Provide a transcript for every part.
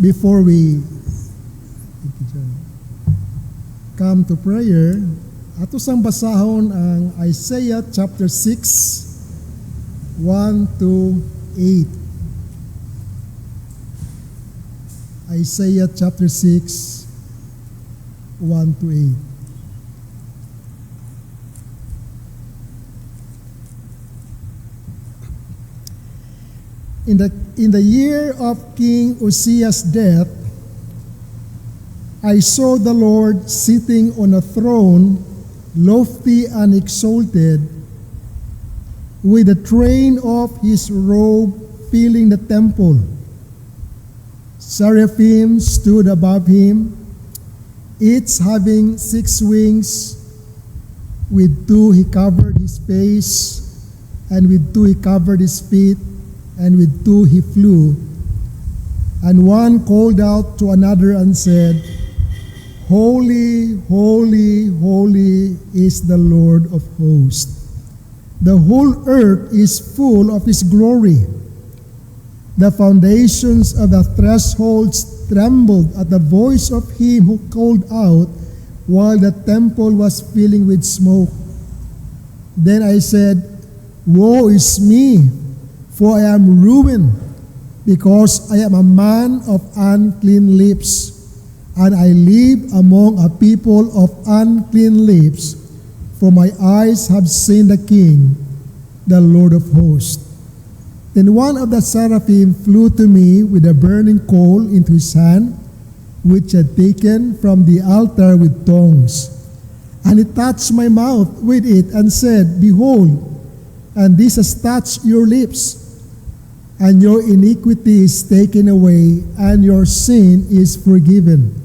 Before we come to prayer, ato sang basahon ang Isaiah chapter 6, 1 to 8. Isaiah chapter 6, 1 to 8. In the year of King Uzziah's death, I saw the Lord sitting on a throne, lofty and exalted, with the train of his robe filling the temple. Seraphim stood above him, each having 6 wings. With 2 he covered his face, and with 2 he covered his feet, and with 2 he flew. And one called out to another and said, Holy, holy, holy is the Lord of hosts. The whole earth is full of his glory. The foundations of the thresholds trembled at the voice of him who called out while the temple was filling with smoke. Then I said, Woe is me! For I am ruined, because I am a man of unclean lips, and I live among a people of unclean lips, for my eyes have seen the King, the Lord of hosts. Then one of the seraphim flew to me with a burning coal into his hand, which he had taken from the altar with tongs. And he touched my mouth with it and said, Behold, and this has touched your lips, and your iniquity is taken away, and your sin is forgiven.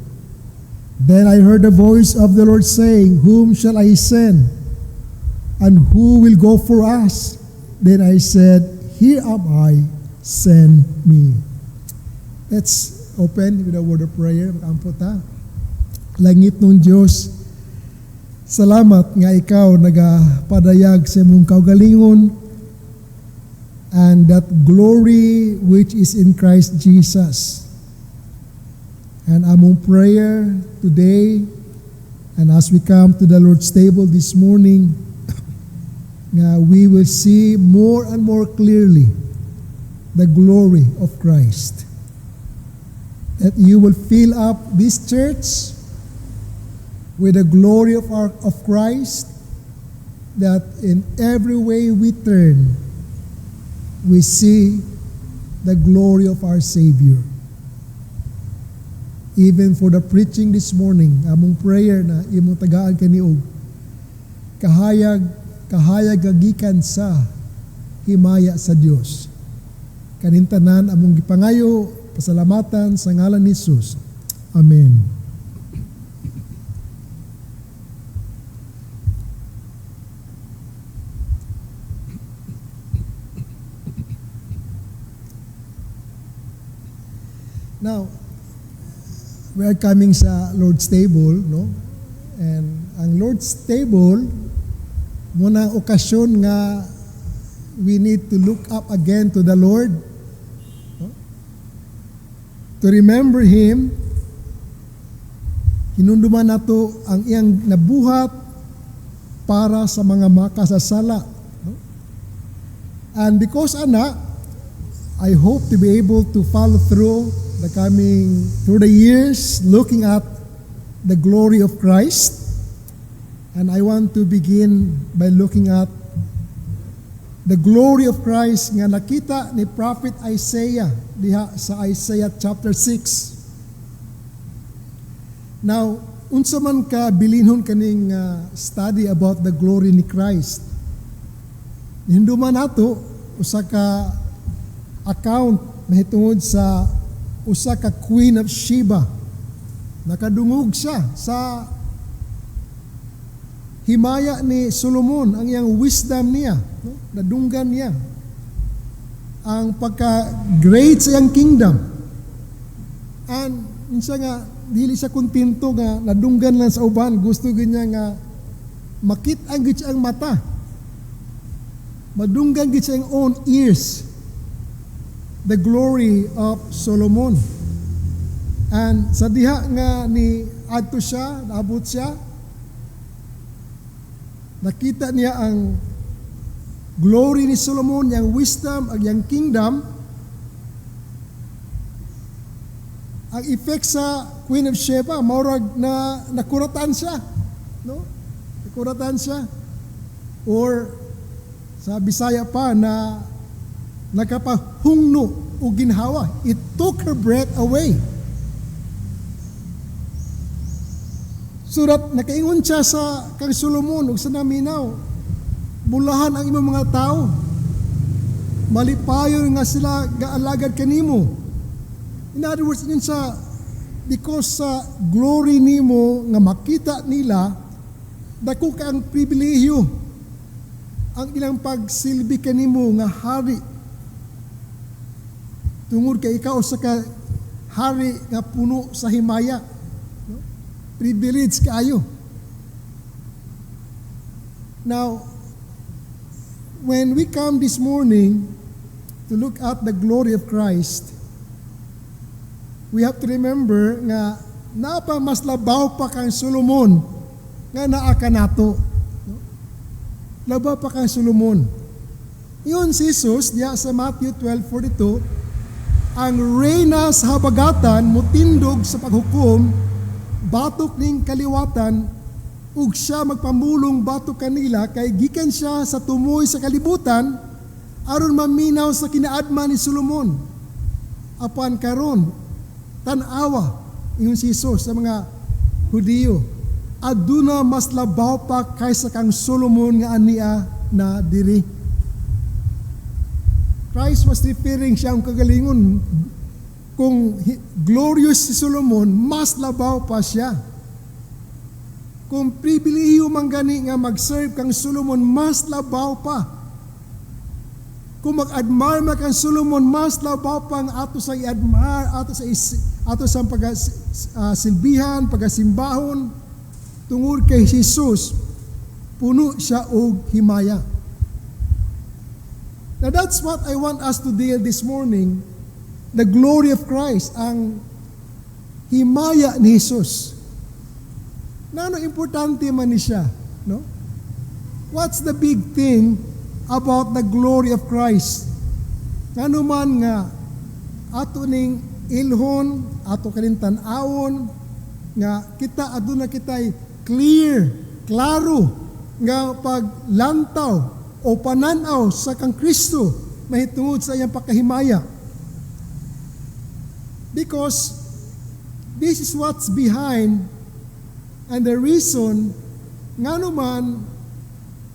Then I heard the voice of the Lord saying, Whom shall I send? And who will go for us? Then I said, Here am I, send me. Let's open with a word of prayer. Mag-ampo ta. Langit ng Diyos, salamat nga ikaw nagapadayag sa imong kaugalingon, and that glory which is in Christ Jesus. And among prayer today, and as we come to the Lord's table this morning, we will see more and more clearly the glory of Christ. That you will fill up this church with the glory of Christ, that in every way we turn, we see the glory of our Savior. Even for the preaching this morning, among prayer na imong tagaan kaniog, kahayag gagikan sa himaya sa Dios. Kanintanan among gipangayo, pasalamatan sa ngalan ni Jesus. Amen. Now, we are coming sa Lord's table, no? And ang Lord's table, muna okasyon nga we need to look up again to the Lord, no? To remember Him. Hinunduman nato ang iyang nabuhat para sa mga makasasala, no? And because I hope to be able to follow through through the years, looking at the glory of Christ. And I want to begin by looking at the glory of Christ nga nakita ni Prophet Isaiah diha sa Isaiah chapter 6. Now, unsa man ka bilinhon kaning study about the glory ni Christ. Hinduman nato usa ka account mahitungod sa usa ka Queen of Sheba. Nakadungog siya sa himaya ni Solomon, ang iyang wisdom niya, no? Nadunggan niya ang pagka-great sa iyang kingdom. And unsa nga dili siya kontento nga nadunggan lang sa uban, gusto niya nga makit-an gid siya ang mata. Madunggan gid siya ang own ears the glory of Solomon. And sa diha nga ni adto siya, naabot siya, nakita niya ang glory ni Solomon, yang wisdom, ang yang kingdom. Ang effect sa Queen of Sheba, maurag na nakuratan siya. No? Nakuratan siya. Or sa Bisaya pa na nakapahungno o ginhawa. It took her breath away. So that nakaingon siya sa kang Solomon ug sa naminaw, bulahan ang imong mga tao, malipayon nga sila gaalagad kanimo. In other words, yun sa because sa glory nimo nga makita nila, dako ka ang pribilehiyo ang ilang pagsilbi kanimo nga hari. Tungod kay ikaw sa ka hari nga puno sa himaya. Privilege kaayo. Now, when we come this morning to look at the glory of Christ, we have to remember nga napa mas labaw pa kang Solomon nga naa ka nato. Labaw pa kang Solomon. Iyon si Jesus diya sa Matthew 12:42, ang reyna sa habagatan mutindog sa paghukom, batok ning kaliwatan, ug siya magpamulong batok kanila kay gikan siya sa tumoy sa kalibutan aron maminaw sa kinaadman ni Solomon. Apan karon tan-awa ingon si Jesus sa mga Hudiyo, aduna mas labaw pa kaysa kang Solomon nga ania na diri. Christ was referring siya ang kagalingon. Kung glorious si Solomon, mas labaw pa siya. Kung pribilehiyo man gani nga mag-serve kang Solomon, mas labaw pa. Kung mag-admire man kang Solomon, mas labaw pa ang ato sa i-admire, ato sa pagasilbihan, pagasimbahon, tungod kay Jesus, puno siya og himaya. Now that's what I want us to deal this morning. The glory of Christ, ang himaya ni Jesus. Nano importante man ni siya, no? What's the big thing about the glory of Christ? Ngano man nga ato ning ilhon, ato kaning tan-awon nga kita aduna kitay clear, klaro nga paglantaw o pananaw sa kang Kristo mahitungod sa iyang pakahimaya. Because this is what's behind and the reason nga naman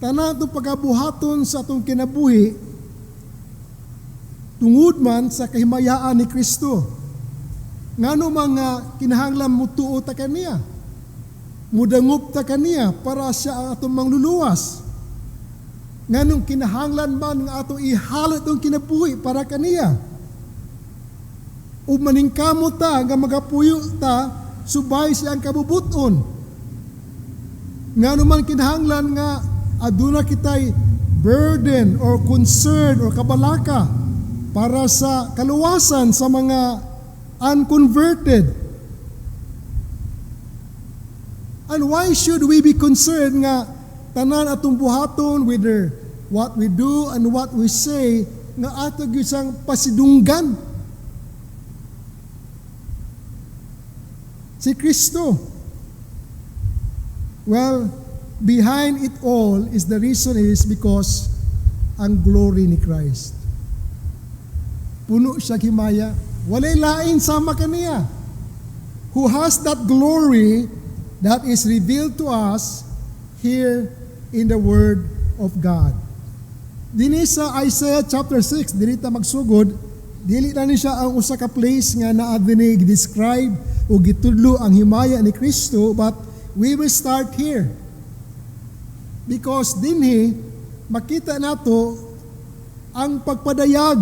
tanan itong pagabuhaton sa atong kinabuhi tungod man sa kahimayaan ni Kristo. Nga naman nga kinahanglan mutuo ta kaniya, mudangop ta kaniya para siya ang atong mangluluwas. Nga nung kinahanglan man nga atong ihalot itong kinabuhi para kaniya. O maningkamot ta, nga magapuyo ta, subay siyang kabubuton. Nga naman kinahanglan nga aduna kitay burden or concern or kabalaka para sa kaluwasan sa mga unconverted. And why should we be concerned nga tanan atong buhaton, whether what we do and what we say, nga ato gyud sang pasidunggan si Kristo? Well, behind it all is the reason is because ang glory ni Christ. Puno siya himaya. Walay lain sama kaniya. Who has that glory that is revealed to us here in the Word of God. Dini sa Isaiah chapter 6, dili ta magsugod, dili na ni siya ang usa ka place nga naa dinhi describe o gitudlo ang himaya ni Kristo, but we will start here. Because dinhi makita nato ang pagpadayag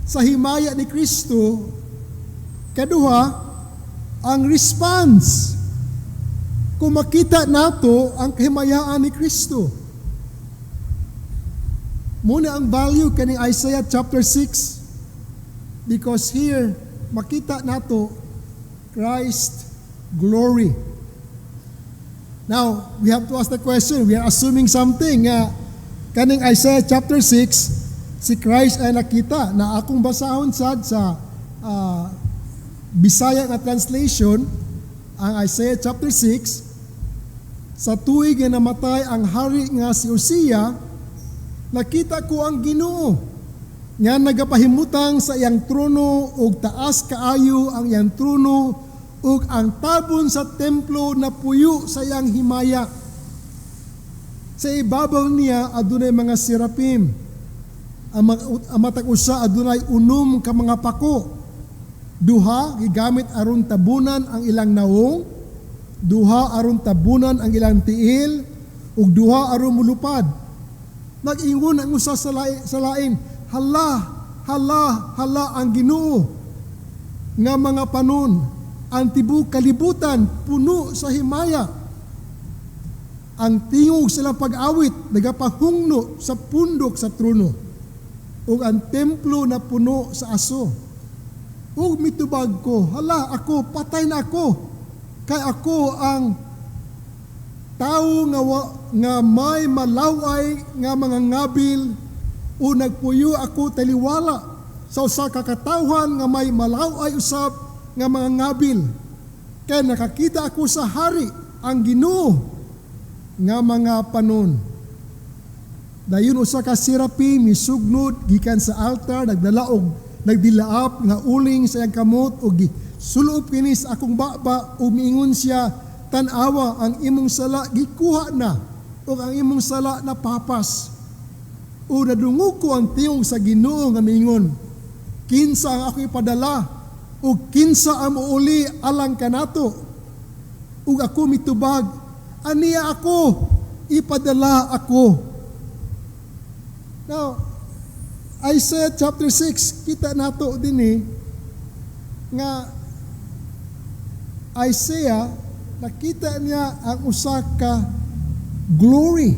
sa himaya ni Kristo. Kaduha, ang response kung makita nato ang kahimayaan ni Kristo. Muna ang value kaning Isaiah chapter 6. Because here, makita nato Christ glory. Now, we have to ask the question, we are assuming something nga kaning Isaiah chapter 6, si Christ ay nakita na akong basahon sad sa Bisaya nga translation, ang Isaiah chapter 6, sa tuig nga namatay ang hari nga si Uzziah, nakita ko ang Ginoo nga nagapahimutang sa iyang trono ug taas kaayo ang iyang trono ug ang tabon sa templo na puyo sa iyang himaya. Sa ibabaw niya adunay mga serapim. Ang matag usa adunay unom ka mga pako. Duha gigamit aron tabunan ang ilang nawong, duha aron tabunan ang ilang tiil, ug duha aron mulupad. Nag-ingon ang usa sa lain, hala, hala, hala ang Ginoo nga mga panon, ang tibuok kalibutan puno sa himaya. Ang tingog silang pag-awit nagapahungno sa pundok sa trono, ug ang templo na puno sa aso. Ug mitubag ko, hala ako, patay na ako, kay ako ang tao nga may malaway nga mga ngabil, o nagpuyo ako taliwala sa usa ka katawhan nga may malaway usab nga mga ngabil. Kaya nakakita ako sa hari, ang Ginoo nga mga panon. Dayon usa ka serapim misugnod gikan sa altar, nagdala og nagdilaap nga uling sa iyang kamot ug sulop kini sa akong baba ug miingon siya, tan-awa ang imong sala gikuha na ug ang imong sala napapas. O nadungog ko ang tingog sa Ginoo nga miingon, kinsa ang ako ipadala ug kinsa ang muuli alang kanato? Ug ako mitubag, aniya ako, ipadala ako. Now, Isaiah chapter 6, kita nato din nga Isaiah, nakita niya ang usa ka glory.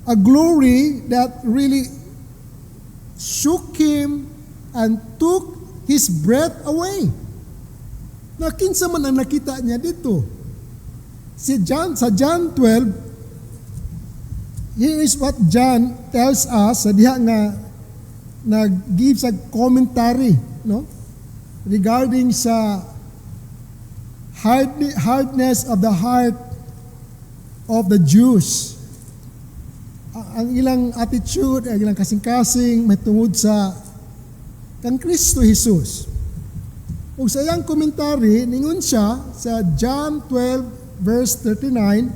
A glory that really shook him and took his breath away. Kinsa man ang nakita niya dito? Sa John 12, here is what John tells us sa diha nga nag-give sa commentary, no? Regarding sa hardness of the heart of the Jews. Ang ilang attitude, ang ilang kasing-kasing may tungod sa kang Kristo Jesus. Ug sa iyang commentary, ningon siya sa John 12 verse 39,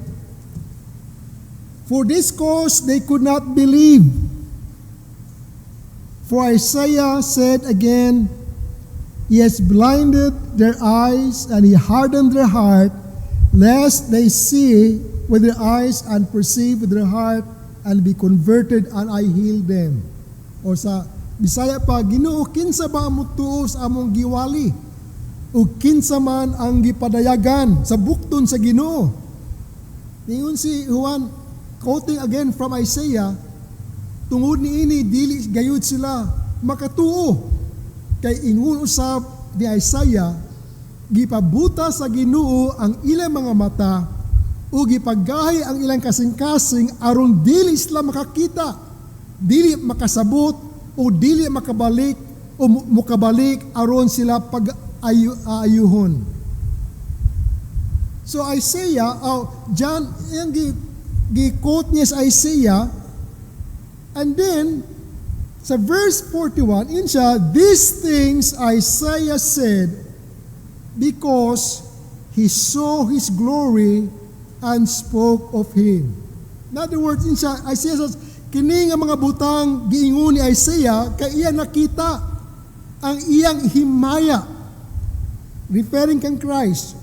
for this cause they could not believe. For Isaiah said again, He has blinded their eyes and He hardened their heart, lest they see with their eyes and perceive with their heart and be converted and I heal them. O sa Bisaya pa, Ginoo, kinsa ba mo tuo sa among giwali? O kinsa man ang gipadayagan sa bukton sa Ginoo? Ningon si Juan, quoting again from Isaiah, tungod niini dili gayud sila makatuo kay ingon usab ni Isaiah, gipabuta sa Ginoo ang ilang mga mata o gipagahi ang ilang kasing-kasing aron dili sila makakita, dili makasabot o dili makabalik o mukabalik aron sila pag-ayuhon. So Isaiah, John, yung gi-quote niya sa Isaiah, and then sa verse 41, yun siya, these things Isaiah said because he saw his glory and spoke of him. In other words, yun siya, Isaiah says, kini nga mga butang giingon ni Isaiah, kay iya nakita ang iyang himaya, referring kang Christ,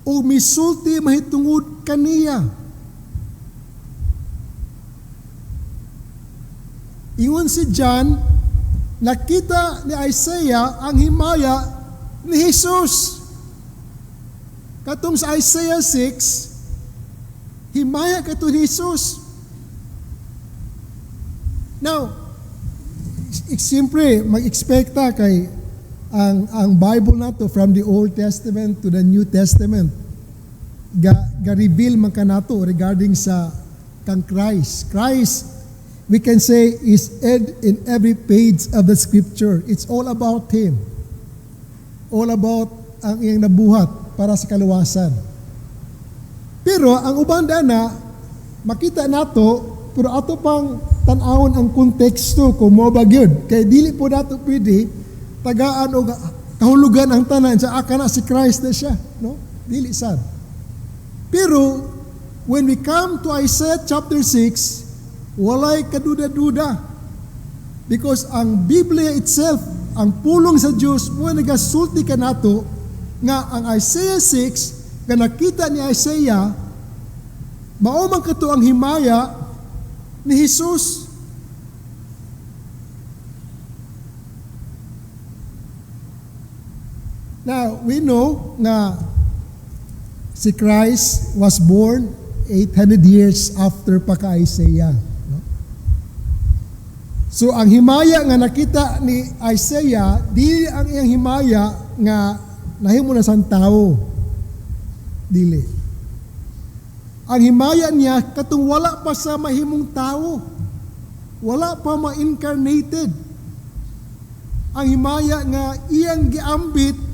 o misulti mahitungod kaniya. Ingon si John, nakita ni Isaiah ang himaya ni Jesus. Katong sa Isaiah 6, himaya kato ni Jesus. Now, Siyempre, mag-expecta kay ang Bible nato from the Old Testament to the New Testament ga-reveal man kanato regarding sa kang Christ. Christ, we can say, is in every page of the Scripture. It's all about Him. All about ang iyang nabuhat para sa kaluwasan. Pero ang uban na makita nato, pero ato pang tan-awon ang konteksto kung mo ba gyud. Kay dili po nato pwede tagaan o kahulugan ang tanan sa aka na si Christ na siya, no? Dili sad. Pero when we come to Isaiah chapter 6, walay kaduda-duda. Because ang Biblia itself, ang pulong sa Diyos, mo nagasulti ka nato nga ang Isaiah 6, nga nakita ni Isaiah, maumang kato ang himaya ni Jesus. Now, we know na si Christ was born 800 years after pa ka Isaiah. No? So, ang himaya nga nakita ni Isaiah, di ang iyang himaya nga nahimo na sang tao. Dili. Ang himaya niya, katong wala pa sa mahimong tao. Wala pa ma-incarnated. Ang himaya nga iyang giambit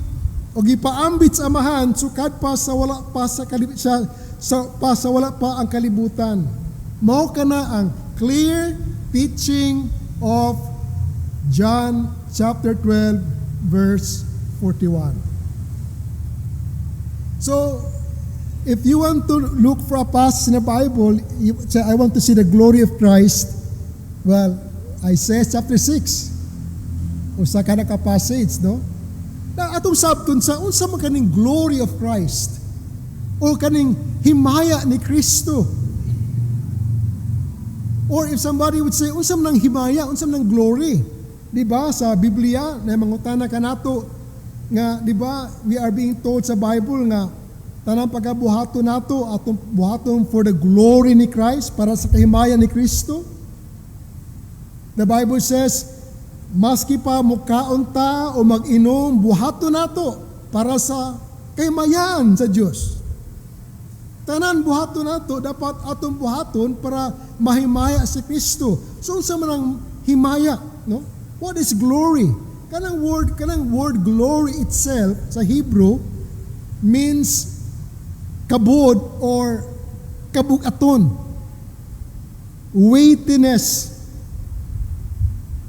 o gipaambit sa amahan sukad pa sa wala pa sa wala pa ang kalibutan. Mao kana ang clear teaching of John chapter 12 verse 41. So, if you want to look for a passage in the Bible, you say, I want to see the glory of Christ, well, Isaiah chapter 6. Usa ka na ka passage, no? Na atong sabton sa unsa man kaning glory of Christ o kaning himaya ni Kristo. Or if somebody would say, unsa man ang himaya, unsa man ang glory? Di ba sa Biblia na mangutana kanato nga, di ba, we are being told sa Bible nga tanang pagkabuhaton nato atong buhaton for the glory ni Christ, para sa kahimaya ni Kristo. The Bible says, maski pa mukaon ta o mag-inom, buhaton nato para sa kahimayan sa Dios. Tanan buhaton nato, dapat atong buhaton para mahimaya si Kristo. So unsa man ang himaya, no? What is glory? Kanang word glory itself sa Hebrew means kabod or kabugaton, weightiness.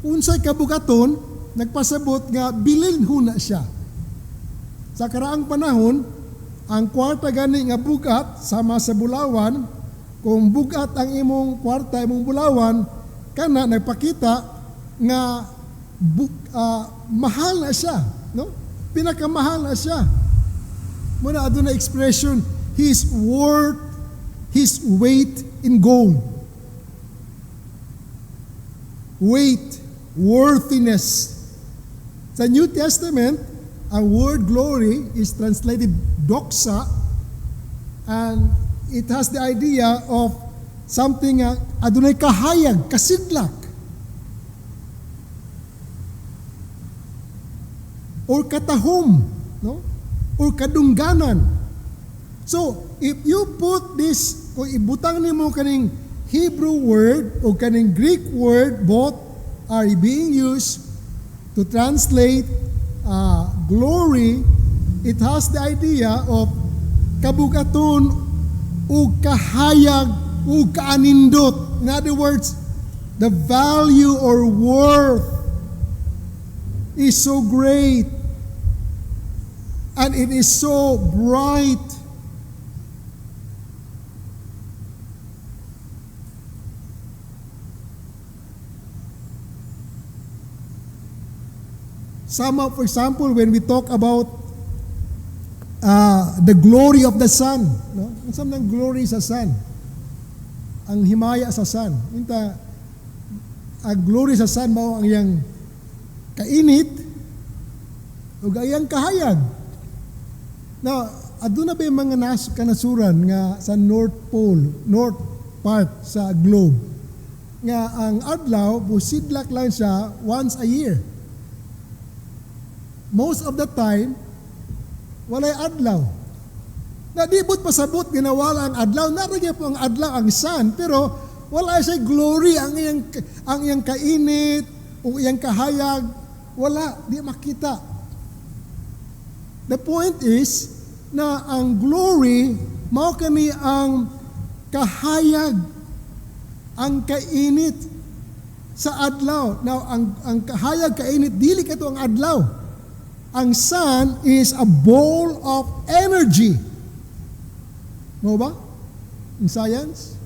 Unsay kabugaton, nagpasabot nga bilinhon na siya. Sa karaang panahon, ang kwarta gani nga bugat sama sa bulawan, kung bugat ang imong kwarta, imong bulawan, kana nagpakita nga mahal na siya, no? Pinakamahal na siya. Muna aduna expression, his worth, his weight in gold. Weight, worthiness. Sa New Testament, ang word glory is translated doxa, and it has the idea of something adunay kahayag, kasidlak, or katahom, no? Or kadungganan. So, if you put this, kung ibutang nimo kaning Hebrew word o kaning Greek word, both are being used to translate glory, it has the idea of kabugaton o kahayag o kaanindot. In other words, the value or worth is so great and it is so bright. For example, when we talk about the glory of the sun, no? Ang ng glory sa sun, ang himaya sa sun. Ang glory sa sun mao ang iyang kainit o iyang kahayag. Now, aduna ba yung mga kanasuran nga sa North Pole, North part sa globe? nga ang adlaw busidlak lang siya once a year. Most of the time walay adlaw. Nadibot pasabot ginawala ang adlaw, naragya po ang adlaw ang sun, pero wala siya glory ang iyang kainit o iyang kahayag, wala, di makita. The point is na ang glory mao kani ang kahayag, ang kainit sa adlaw. Now ang kahayag kainit dili kato ang adlaw. Ang sun is a ball of energy. Mo ba? In science?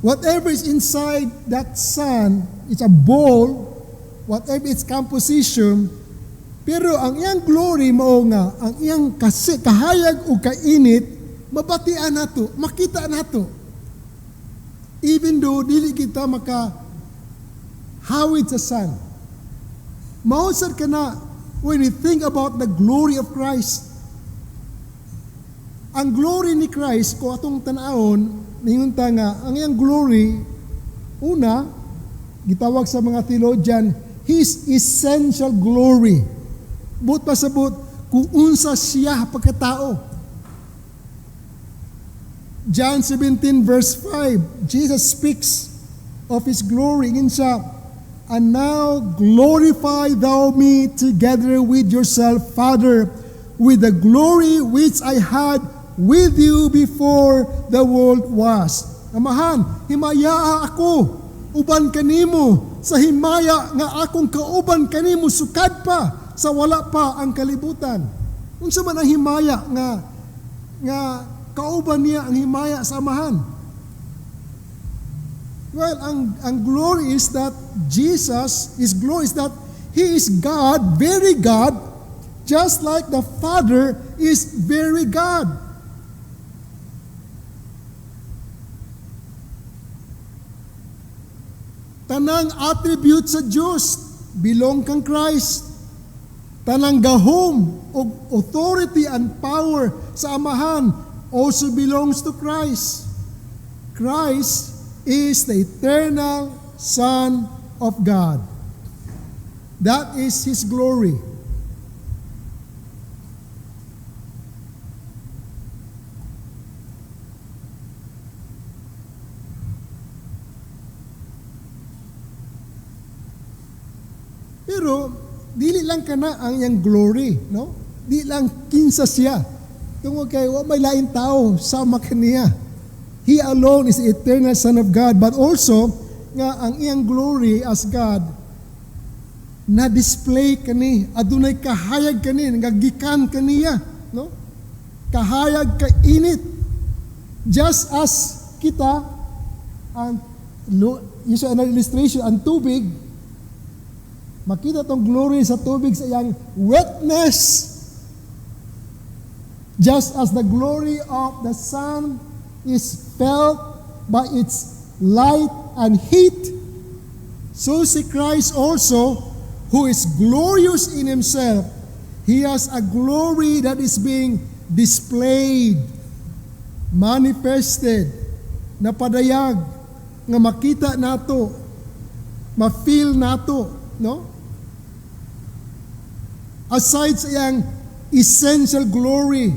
Whatever is inside that sun, it's a ball, whatever its composition, pero ang iyang glory mao nga, ang iyang kahayag o kainit, mabatian nato, makita nato. Even though dili kita hawid sa sun. Mausad ka na when you think about the glory of Christ. Ang glory ni Christ, kung atong tanahon, ningunta nga, ang iyang glory, una, gitawag sa mga theologian, His essential glory. But pasabot, kung unsa siya pagkatao. John 17 verse 5, Jesus speaks of His glory. Ingin siya, and now glorify thou me together with yourself, Father, with the glory which I had with you before the world was. Amahan, himaya ako, uban kanimo, sa himaya nga akong kauban kanimo, sukad pa, sa wala pa ang kalibutan. Unsa man ang himaya nga kauban niya ang himaya sa amahan? Well, ang glory is that Jesus, His glory is that He is God, very God, just like the Father is very God. Tanang attribute sa Diyos belong kang Christ. Tanang gahom o authority and power sa amahan also belongs to Christ. Christ is the eternal Son of God. That is His glory. Pero dili lang kana ang iyang glory, no? Di lang kinsa siya. Tungod kay wa may lain tao sama kaniya. He alone is the eternal Son of God, but also nga ang iyang glory as God na display kani, adunay kahayag kani, nagagikan kaniya, no? Kahayag kainit. Just as kita ang use an illustration, ang tubig, makita tong glory sa tubig sa iyang wetness. Just as the glory of the sun is felt by its light and heat, so si Christ also, who is glorious in Himself, He has a glory that is being displayed, manifested, napadayag, nga makita nato, ma-feel nato, no? Aside sa iyang essential glory,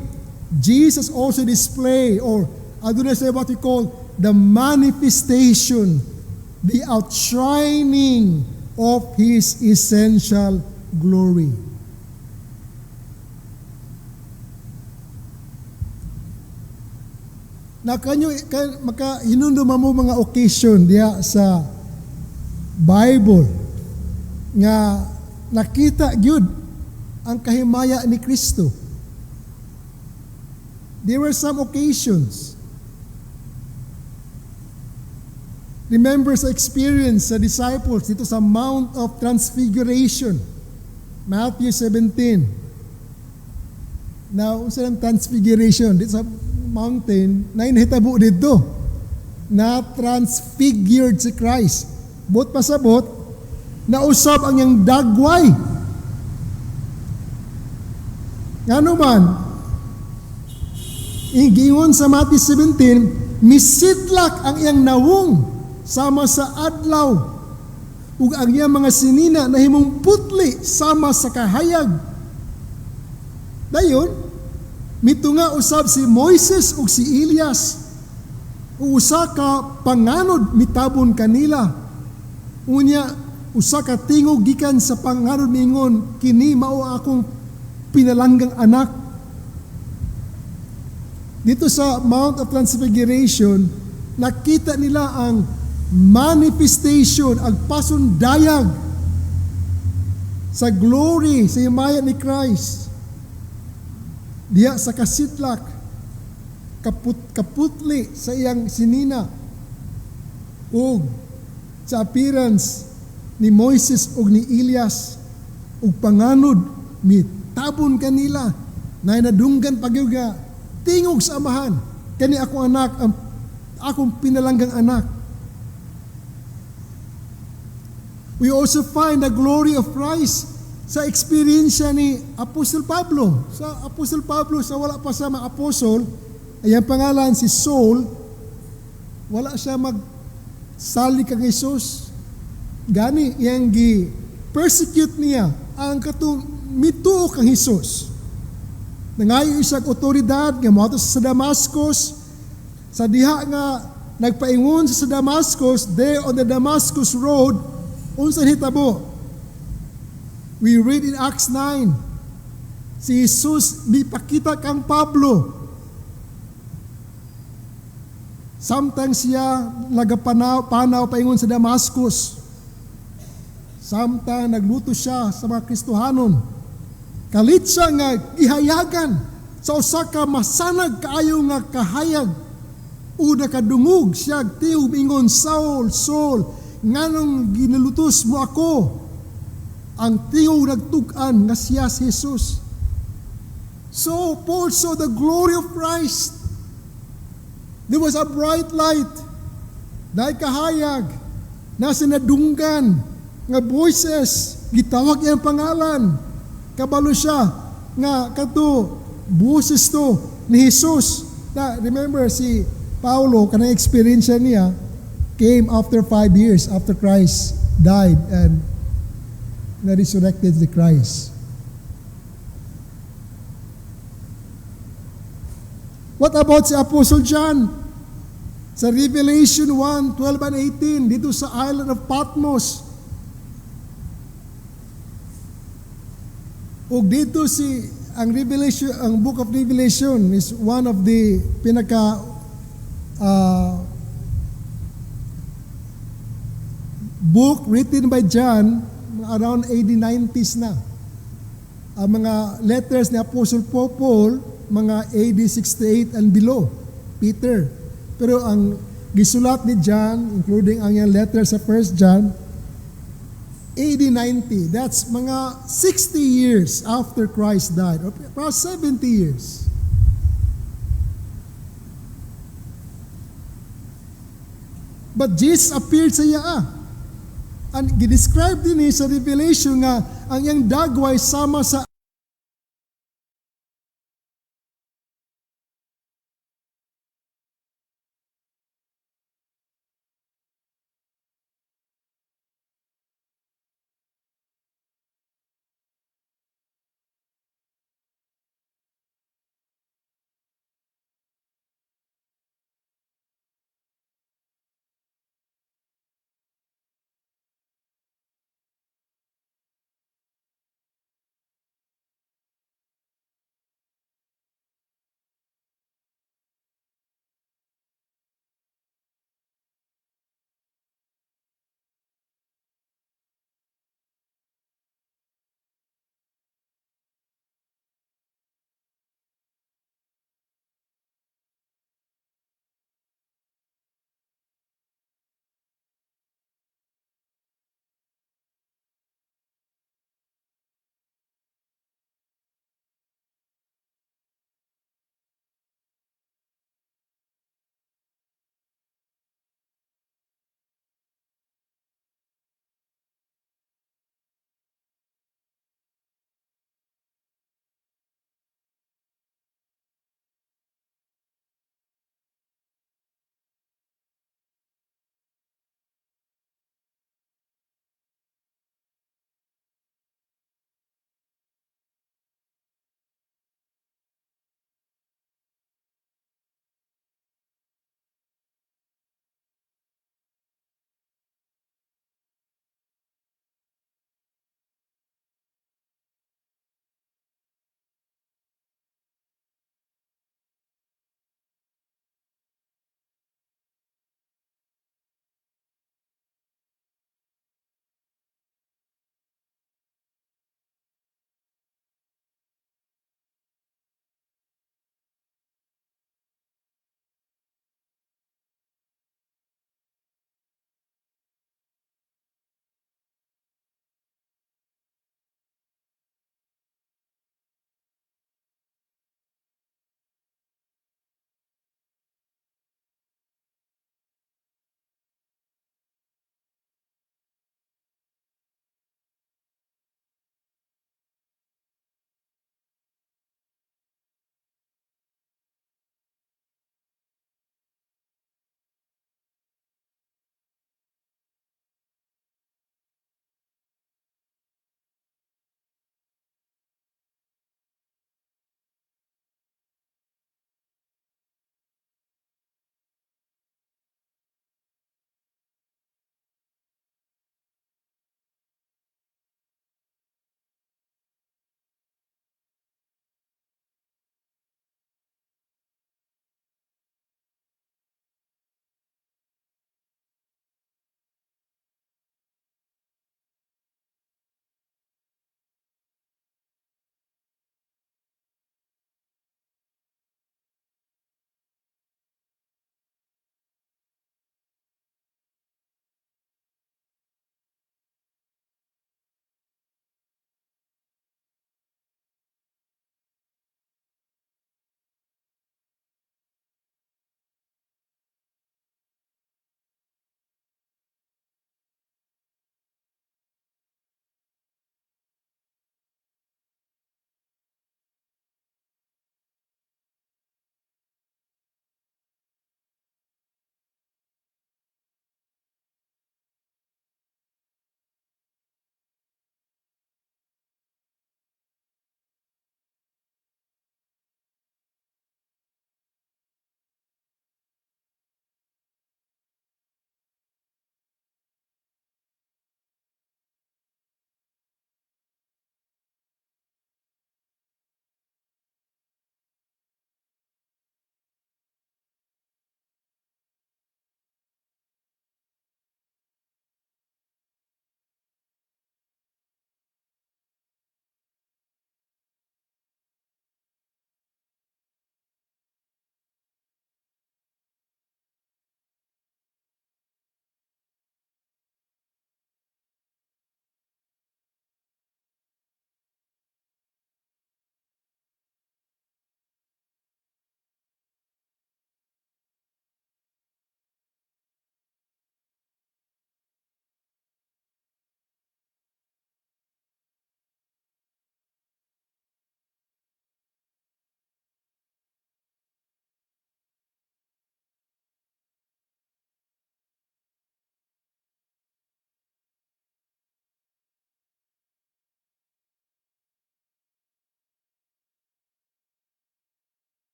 Jesus also display, or adunay say what we call the manifestation, the outshining of His essential glory. Na kanyo makahinumdum mo mga occasion diya sa Bible nga nakita gyud ang kahimaya ni Kristo. There were some occasions. Remember sa experience sa disciples dito sa Mount of Transfiguration, Matthew 17. Now, sa Transfiguration dito sa mountain, na inahitabo dito na transfigured si Christ. Bot pasabot, nausab ang iyang dagway. Nga naman, ingingon sa Matthew 17, misidlak ang iyang nawong sama sa adlaw ug ang iyang mga sinina nahimong putli sama sa kahayag. Dayon, mitunga usab si Moises ug si Elias. Usa ka panganod mitabon kanila. Unya, usa ka tingog gikan sa panganod mingon, kini mao akong pinalanggang anak. Dito sa Mount of Transfiguration, nakita nila ang manifestation, ang pasundayag sa glory, sa himaya ni Christ. Diya sa kasidlak, kaputli sa iyang sinina ug sa appearance ni Moises ug ni Elias ug panganod mitabon kanila na nadunggan pagyuga tingog sa amahan, kani akong anak, ang akong pinalanggang anak. We also find the glory of Christ sa experience ni Apostol Pablo. Sa Apostol Pablo, sa wala pa sa mga apostol, ay ang pangalan si Saul, wala siya magsali kang Jesus. Gani, iyang persecute niya ang katong mituo kang Jesus. Nangayo isang otoridad nga moadto sa Damascus, sa diha nga nagpaingon sa Damascus, there on the Damascus road, unsa hitabo? We read in Acts 9, si Jesus mipakita kang Pablo. Samtang siya nagapanaw paingon sa Damascus. Samtang nagluto siya sa mga Kristohanon. Kalit siya nga gihayagan sa usa ka masanag kaayo nga kahayag. Una kadungog siya tiub ingon, Saul, Saul, nganong ginalutos mo ako? Ang tingog nagtug-an nga siya si Jesus. So Paul saw the glory of Christ. There was a bright light. Dahil kahayag, nasa nadunggan nga voices, gitawag iyang pangalan. Kabalo siya nga kato boses to ni Jesus. Na, remember si Paulo, kanang experience niya came after 5 years after Christ died and na-resurrected the Christ. What about si Apostle John? Sa Revelation 1:12 and 18, dito sa island of Patmos. O dito ang Revelation, ang Book of Revelation is one of the pinaka book written by John around AD 90s na. Ang mga letters ni Apostle Paul, mga AD 68 and below, Peter. Pero ang gisulat ni John, including ang yung letter sa 1 John, AD 90. That's mga 60 years after Christ died, or about 70 years. But Jesus appeared sa iya. And gidescribe din sa Revelation nga ang iyang dagway sama sa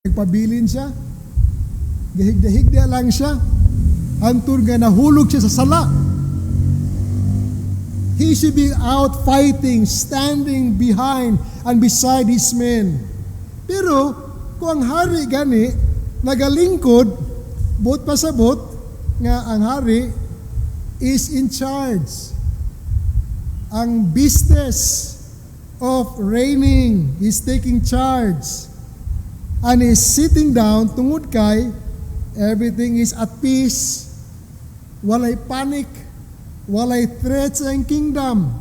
Nagpabilin siya. Gahigda-higda lang siya. Antur nga nahulog siya sa sala. He should be out fighting, standing behind and beside his men. Pero, kung ang hari gani, nagalingkod, buot pasabot, nga ang hari is in charge. Ang business of reigning, he's taking charge. And is sitting down, tungod kay, everything is at peace. Walay panic, walay threat sa iyang kingdom,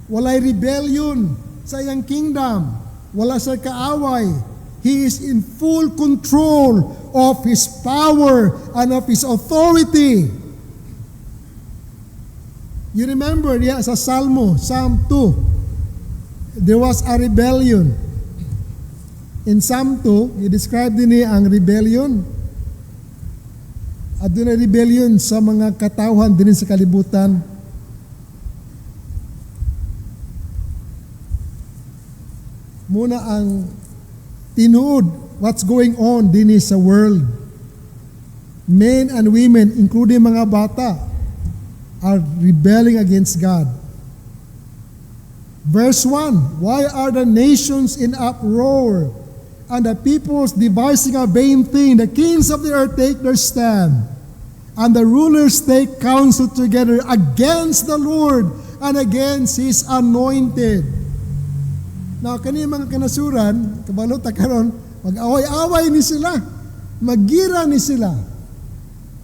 walay rebellion sa iyang kingdom, wala sa kaaway. He is in full control of his power and of his authority. You remember, sa Psalm 2, there was a rebellion. In Psalm 2, i-describe din niya ang rebellion. At doon ay rebellion sa mga katauhan din sa kalibutan. Muna ang tinuod, what's going on din sa world. Men and women, including mga bata, are rebelling against God. Verse 1, why are the nations in uproar? And the peoples devising a vain thing. The kings of the earth take their stand, and the rulers take counsel together against the Lord and against His anointed. Now, kani mga kanasuran, kabalot ta karon, mag-away-away ni sila, magira ni sila.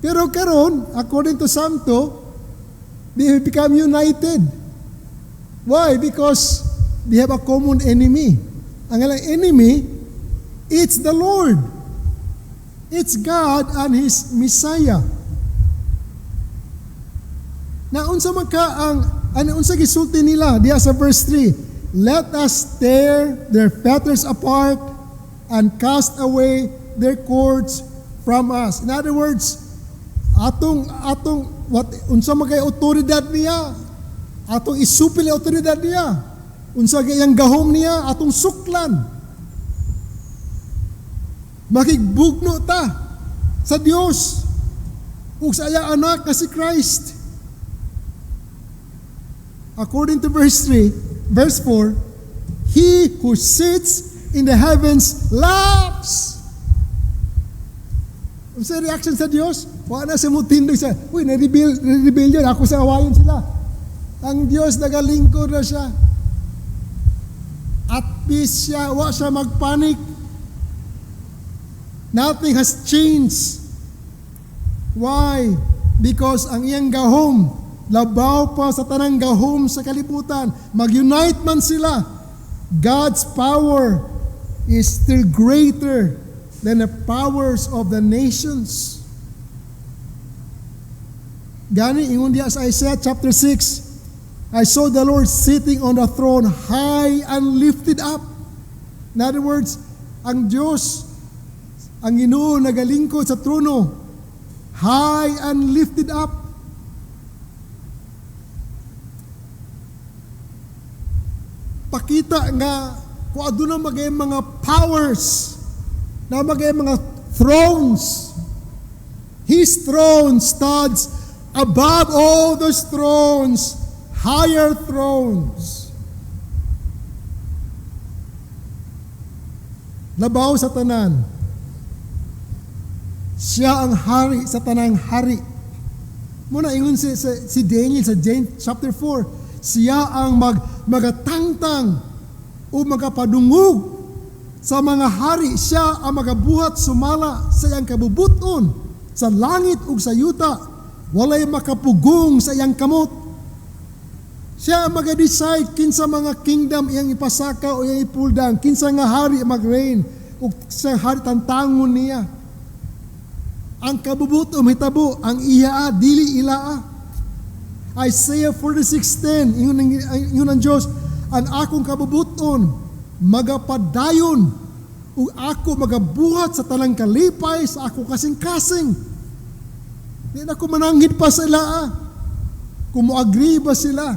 Pero karon, according to Psalm 2, they have become united. Why? Because they have a common enemy. Ang alang enemy, it's the Lord. It's God and His Messiah. Na unsa man ka unsa gisulti nila diya sa verse 3, let us tear their fetters apart and cast away their cords from us. In other words, atong unsa man kay otoridad niya, atong isupil ang otoridad niya, unsa kay ang gahom niya, atong suklan. Makigbugno ta sa Dios ug sa iyang anak nga si Christ. According to verse 4, He who sits in the heavens laughs. Unsa reaction sa Dios? Wa na sa mutindog sa, uy, na-rebellion, ako sa awayon sila. Ang Dios nagalingkod na siya. At peace siya, wa siya magpanik. Nothing has changed. Why? Because ang iyang gahom, labaw pa sa tanang gahom sa kalibutan. Mag-unite man sila. God's power is still greater than the powers of the nations. Gani, ingon diya sa Isaiah chapter 6, I saw the Lord sitting on the throne high and lifted up. In other words, ang Diyos, ang Ginoo nagalingkod sa trono, high and lifted up. Pakita nga kung aduna magay mga powers, na magay mga thrones. His throne stands above all those thrones, higher thrones. Labaw sa tanan. Siya ang hari sa tanang hari. Muna ingon si Daniel sa James chapter 4, siya ang magatangtang o magapadungog sa mga hari. Siya ang magabuhat sumala sa iyang kabubuton sa langit ug sa yuta. Walay makapugong sa iyang kamot. Siya ang maga-decide kinsa mga kingdom iyang ipasaka o iyang ipuldang, kinsa nga hari mag-reign ug sa hari tantangon niya. Ang kabubutom hitabo, ang iya dili ilaa. Isaiah 46:10, ingon ang Diyos, ang akong kabubuton magapadayon ug ako magabuhat sa tanang kalipay sa ako kasing-kasing. Di na ko mananghid pa sa ilaa. Kung mo-agree ba sila?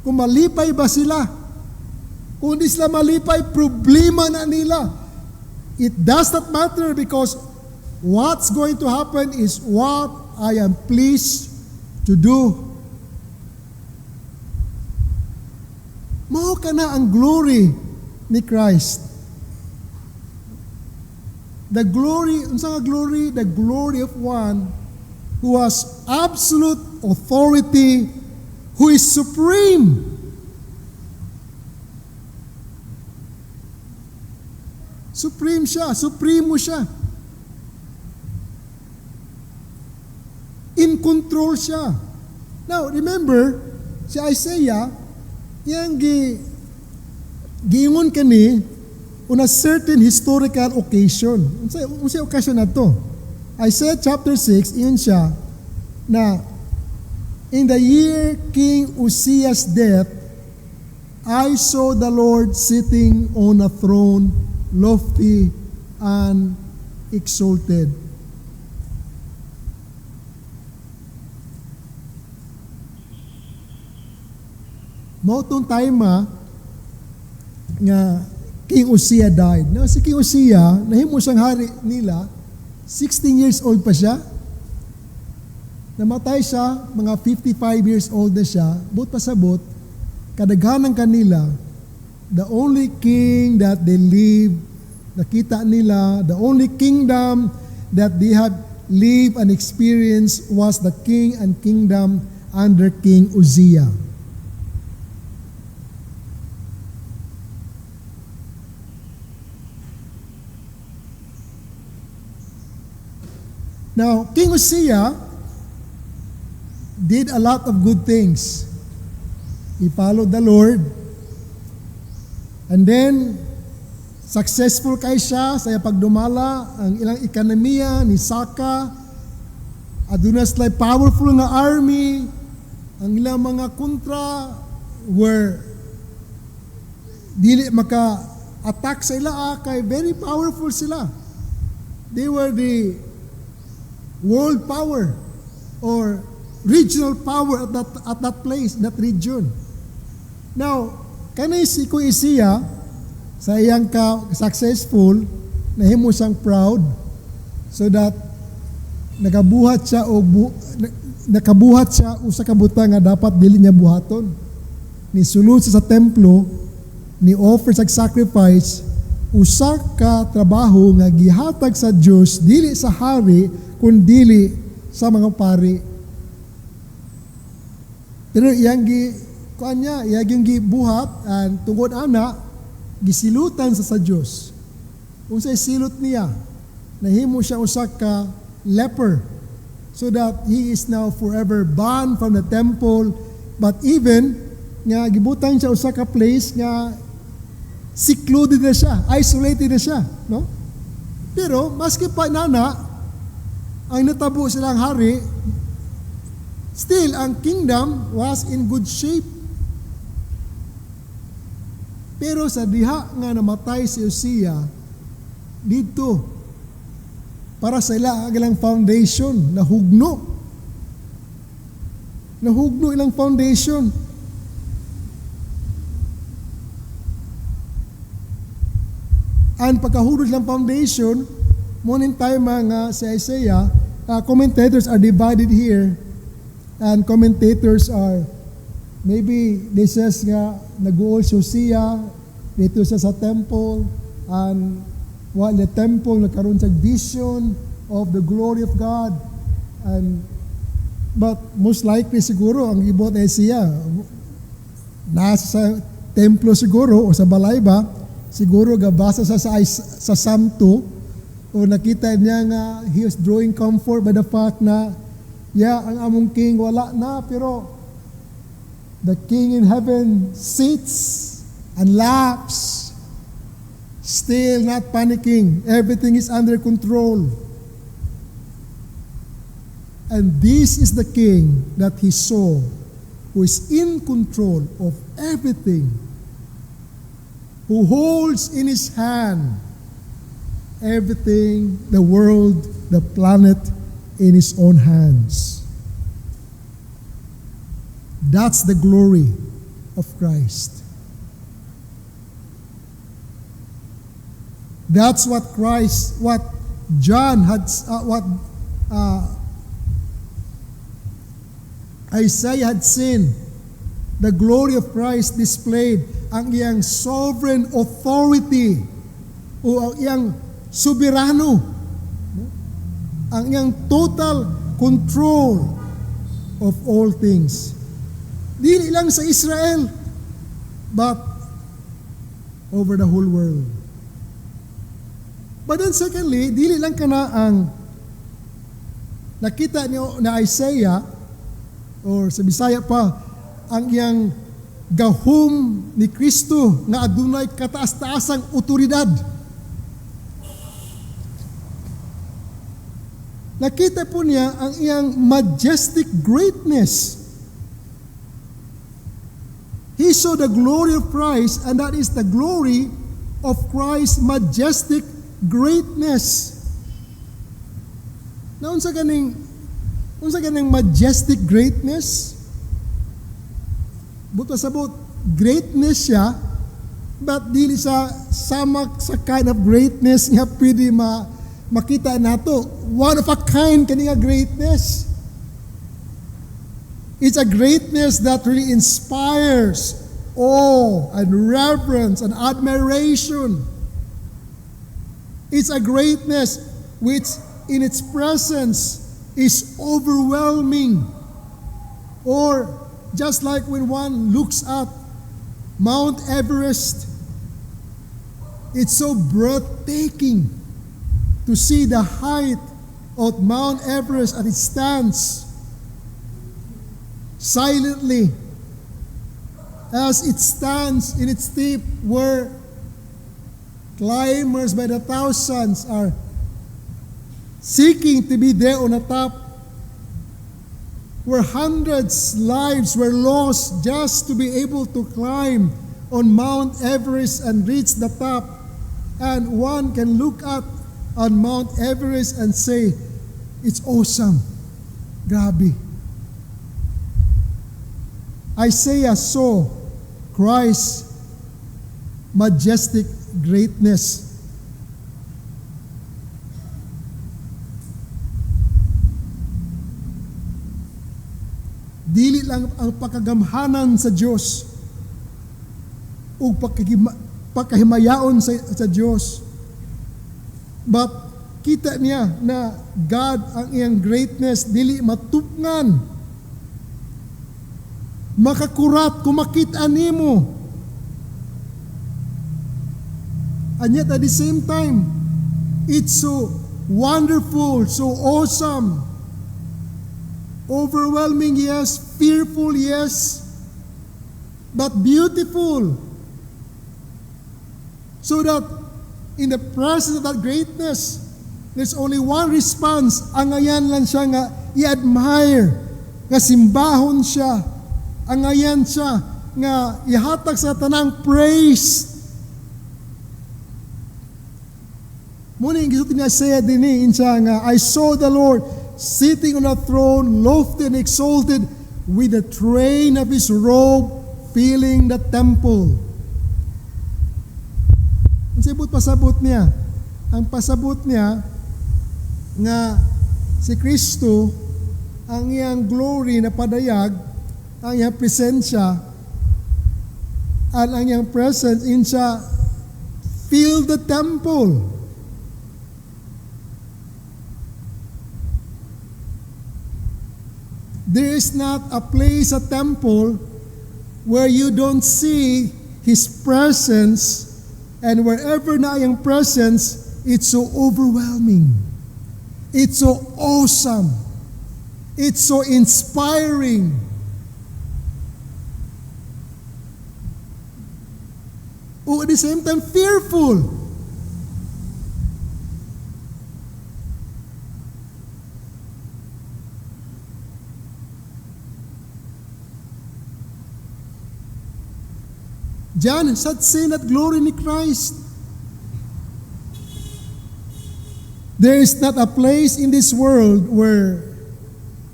Kung malipay ba sila? Kung di sila malipay, problema na nila. It does not matter because what's going to happen is what I am pleased to do. Mao kana ang glory ni Christ. The glory, unsa nga glory? The glory of one who has absolute authority, who is supreme. Supreme siya, supremo siya. In control siya. Now, remember, si Isaiah, yang giingon kani on a certain historical occasion. Unsay occasion na to? Isaiah chapter 6, iyon siya, na in the year King Uzziah's death, I saw the Lord sitting on a throne, lofty and exalted. Motong time nga King Uzziah died. Now, si King Uzziah, nahimo siyang hari nila, 16 years old pa siya. Namatay siya, mga 55 years old na siya. But pasabot, kadaghanang kanila, the only king that they live, nakita nila, the only kingdom that they have lived and experienced was the king and kingdom under King Uzziah. Now, King Uzziah did a lot of good things. He followed the Lord. And then, successful kay siya sa pagdumala ang ilang ekonomiya ni Saka. Aduna sila powerful nga army. Ang ilang mga kontra were dili maka-attack sa ila kay very powerful sila. They were the world power or regional power at that place, that region. Now, kanay si King Uzziah, sa iyang successful, nahimo siyang proud so that nakabuhat siya usa ka butang nga dapat dili niya buhaton. Ni sulod sa templo, ni offer sa sacrifice, usa ka trabaho nga gihatag sa Dios dili sa hari kundi sa mga pari. Pero iyang iyang gibuhat and tungod ana gisilutan sa Dios. Unsay silot niya? Nahimo siya usa ka leper so that he is now forever banned from the temple, but even nga gibutan siya usa ka place nga secluded na siya, isolated na siya, no? Pero maski pa nana ang natabo silang hari, still ang kingdom was in good shape. Pero sa diha nga namatay si Uzziah, dito para sa ilang foundation nahugno ilang foundation. And pagkahulog lang foundation, morning time nga si Isaiah, commentators are divided here, and commentators are maybe they says nga nag-uol si Uzziah dito sa temple, and while the temple nagkaroon sa vision of the glory of God, and but most likely siguro ang gibot ni Isaiah nasa sa templo siguro o sa balay ba, siguro gabasa sa Psalm 2, o nakita niya nga he was drawing comfort by the fact na ang among king wala na, pero the king in heaven sits and laughs, still not panicking. Everything is under control. And this is the king that he saw, who is in control of everything, who holds in his hand everything, the world, the planet, in his own hands. That's the glory of Christ. That's what John had, Isaiah had seen. The glory of Christ displayed, ang iyang sovereign authority o ang iyang soberano, ang iyang total control of all things. Dili lang sa Israel, but over the whole world. But then secondly, dili lang kana ang nakita niyo na Isaiah, or sa Bisaya pa, ang iyang gahom ni Kristo nga adunay kataas-taasang otoridad. Nakita po niya ang iyang majestic greatness. He saw the glory of Christ, and that is the glory of Christ's majestic greatness. Na unsa ganing majestic greatness? Buto sabot greatness siya, but dili sa samak sa kind of greatness nga pwede makita nato. One of a kind kani nga greatness. It's a greatness that really inspires awe and reverence and admiration. It's a greatness which in its presence is overwhelming. Or just like when one looks at Mount Everest, it's so breathtaking to see the height of Mount Everest as it stands silently, as it stands in its tip, where climbers by the thousands are seeking to be there on the top, where hundreds lives were lost just to be able to climb on Mount Everest and reach the top. And one can look up on Mount Everest and say, it's awesome. Grabe. Isaiah saw Christ's majestic greatness. Dili lang ang pakagamhanan sa Diyos o pakahimayaon sa Diyos, but kita niya na God ang iyang greatness dili matupngan, makakurat kung makita nimo. And yet at the same time, it's so wonderful, so awesome, overwhelming, yes, fearful, yes, but beautiful. So that in the presence of that greatness, there's only one response. Ang ayan lang siya nga i-admire, nga simbahon siya. Ang ayan siya nga ihatag sa tanang praise. Muna yung gisutin niya Isaiah din siya nga, I saw the Lord sitting on a throne, lofty and exalted, with the train of his robe filling the temple. Ang pasabot niya, ang pasabot niya nga si Kristo, ang iyang glory na padayag, ang iyang presensya, at ang iyang presence in siya fill the temple. There is not a place, a temple, where you don't see His presence, and wherever na yung presence, it's so overwhelming. It's so awesome. It's so inspiring. Oh, at the same time, fearful. Diyan, sa sin at glory ni Christ. There is not a place in this world where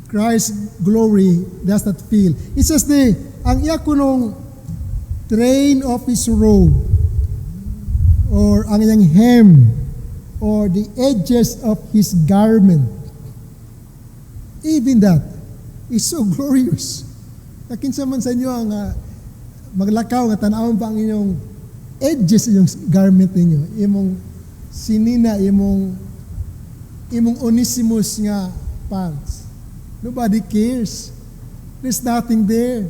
Christ's glory does not feel. It says ang iya kunong train of His robe. or ang iyang hem, or the edges of his garment. Even that is so glorious. Nakinsa man sa inyo ang maglakaw nga tanawon pa ang inyong edges inyong garment ninyo, imong sinina, imong Onesimus nga pants. Nobody cares. There's nothing there.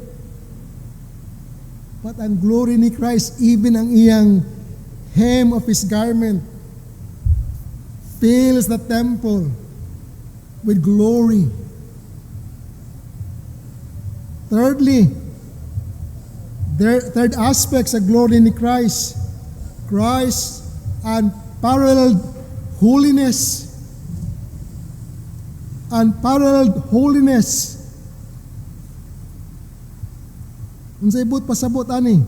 But ang glory ni Christ, even ang iyang hem of his garment fills the temple with glory. Thirdly, third aspect sa glory ni Christ, Christ unparalleled holiness. Unparalleled holiness. Unsay but pasabot ani?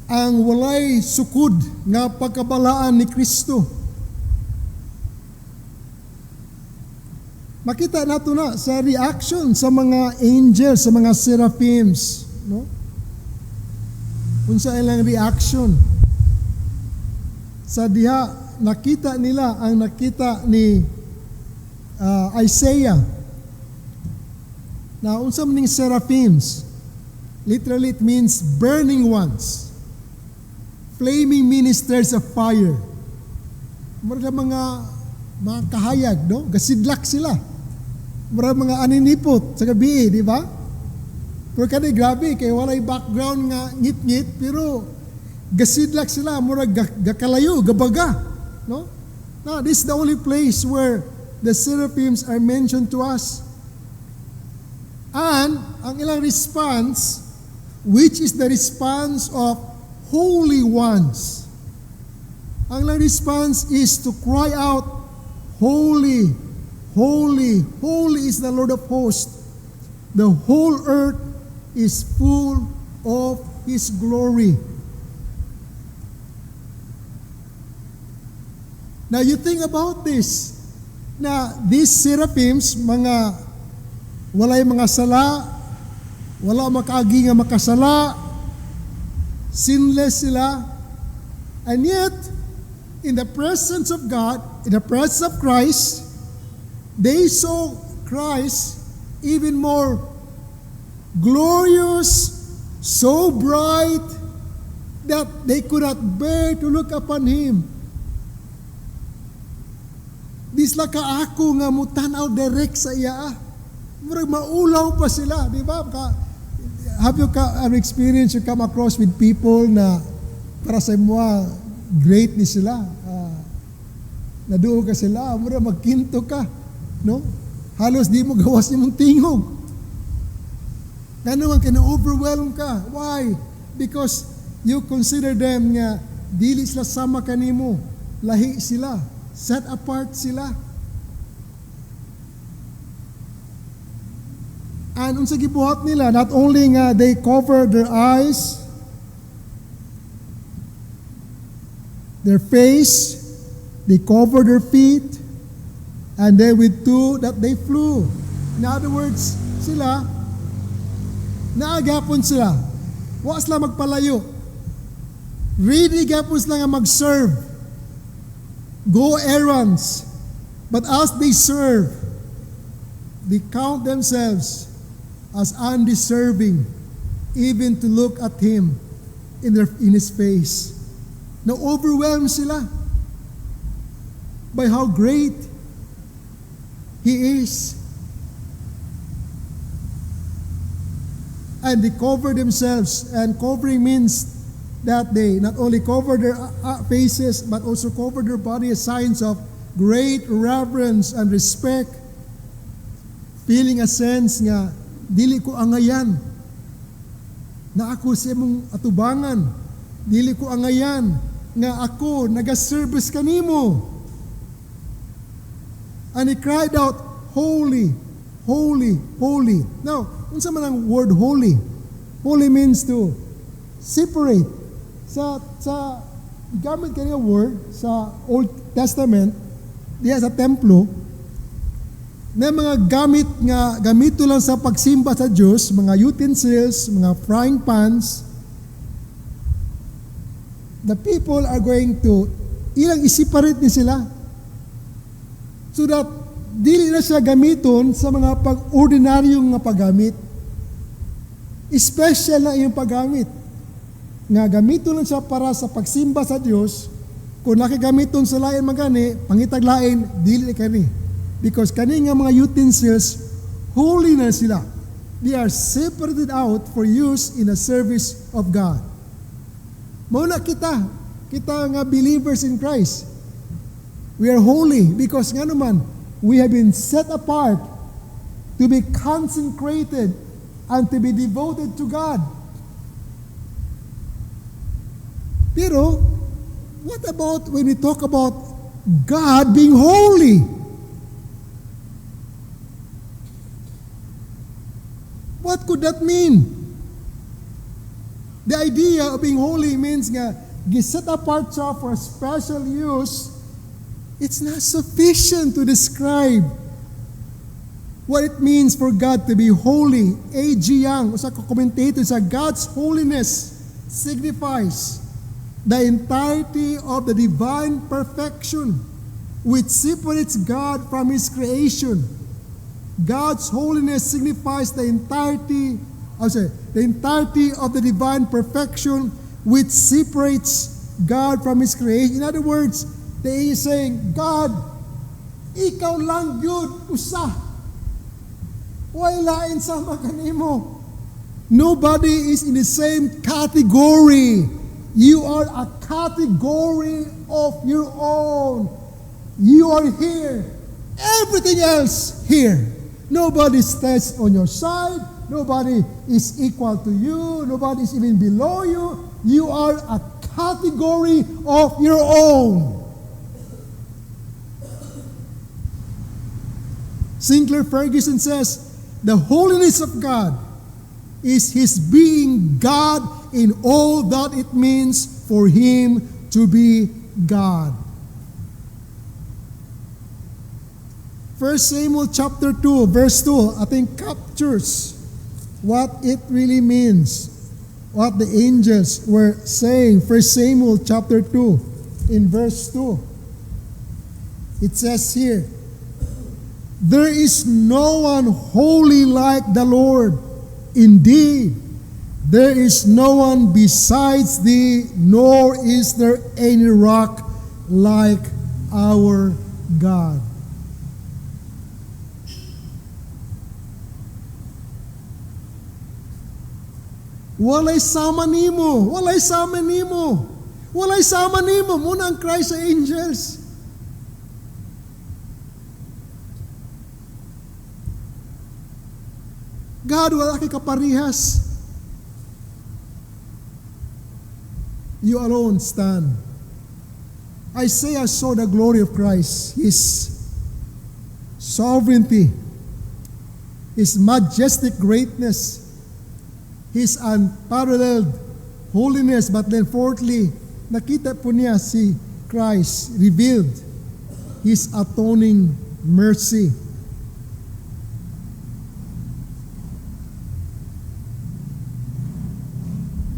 Ang walay sukod nga pagkabalaan ni Kristo. Makita nato na sa reaction sa mga angels, sa mga seraphims, no? Unsa ilang reaction? Sa diha nakita nila ang nakita ni Isaiah. Na unsa maning seraphims? Literally it means burning ones. Flaming ministers of fire. Mga kahayag, no? Gasidlak sila. Mga aninipot sa gabi, di ba? Pero kanay grabe, kay walay background nga ngit-ngit, pero gasidlak sila, murag gakalayo, gabaga. No? Now, this is the only place where the seraphims are mentioned to us. And, ang ilang response, which is the response of holy ones. Ang ilang response is to cry out, holy, holy, holy is the Lord of hosts. The whole earth is full of His glory. Now you think about this, na these seraphims, walay mga sala, wala makaagi nga makasala, sinless sila, and yet, in the presence of God, in the presence of Christ, they saw Christ even more glorious, so bright, that they could not bear to look upon Him. Disla ka ako nga mutanaw direct sa iya. Murag maulaw pa sila, di ba? Have you experience you come across with people na para sa mga great ni sila? Naduo ka sila, murag magkinto ka, no? Halos di mo gawas ni mong tingog. Ano man kina-overwhelm ka. Why? Because you consider them nga dili sila sama kanimo. Lahi sila. Set apart sila. And unsa gibuhat nila, not only nga they cover their eyes, their face, they cover their feet, and then with two that they flew. In other words, sila naagapon sila. Wa sila magpalayo. Really gapon sila nga mag-serve. Go errands. But as they serve, they count themselves as undeserving even to look at Him in His face. Na-overwhelm sila by how great He is. And they cover themselves, and covering means that they not only cover their faces but also cover their body as signs of great reverence and respect, feeling a sense nga dili ko angayan na ako sa imong atubangan, dili ko angayan nga ako naga-service kanimo. And he cried out, holy, holy, holy. Now, unsa man ang word holy? Holy means to separate. Sa gamit kanina word sa Old Testament, diya sa templo, na mga gamit nga gamito lang sa pagsimba sa Diyos, mga utensils, mga frying pans, the people are going to ilang i-separate ni sila so that dili na siya gamiton sa mga pag-ordinaryong nga paggamit. Special na iyong paggamit nga gamito lang siya para sa pagsimba sa Diyos. Kung nakigamiton sa lain magani, pangitag lain, dili kani. Because kani nga mga utensils, holy na sila. They are separated out for use in the service of God. Mauna kita nga believers in Christ. We are holy because nga naman, we have been set apart to be consecrated and to be devoted to God. Pero, what about when we talk about God being holy? What could that mean? The idea of being holy means nga, set apart siya for special use. It's not sufficient to describe what it means for God to be holy. A.G. Young, usa ka commentator sa God's holiness signifies the entirety of the divine perfection which separates God from His creation. God's holiness signifies the entirety of the divine perfection which separates God from His creation. In other words, they is saying, God, ikaw lang yun, usa. Wala sama kanimo. Nobody is in the same category. You are a category of your own. You are here. Everything else here. Nobody stands on your side. Nobody is equal to you. Nobody is even below you. You are a category of your own. Sinclair Ferguson says, the holiness of God is His being God in all that it means for Him to be God. 1 Samuel chapter 2, verse 2, I think captures what it really means, what the angels were saying. 1 Samuel chapter 2, in verse 2, it says here, there is no one holy like the Lord. Indeed, there is no one besides thee, nor is there any rock like our God. Walay sama nimo, walay sama nimo. Walay sama nimo, muna ang cry sa angels. God, wala kay kaparihas. You alone stand. Isaiah saw the glory of Christ, His sovereignty, His majestic greatness, His unparalleled holiness. But then fourthly, nakita po niya si Christ revealed, His atoning mercy.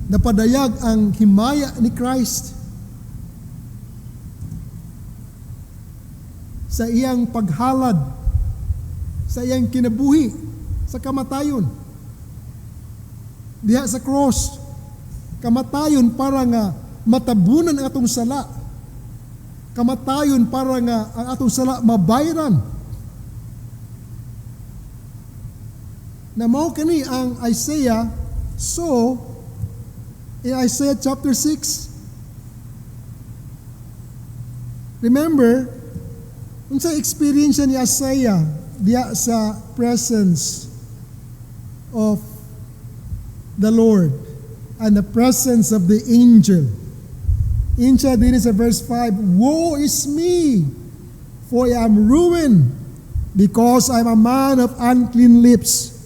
Napadayag ang himaya ni Christ sa iyang paghalad, sa iyang kinabuhi, sa kamatayon. Diha sa cross, kamatayon para nga matabunan ang atong sala. Kamatayon para nga ang atong sala mabayran. Na mao kani ang Isaiah. So, in Isaiah chapter 6, remember, unsa experience ni Isaiah diya sa presence of the Lord and the presence of the angel. Incha din sa verse 5, woe is me, for I am ruined, because I am a man of unclean lips,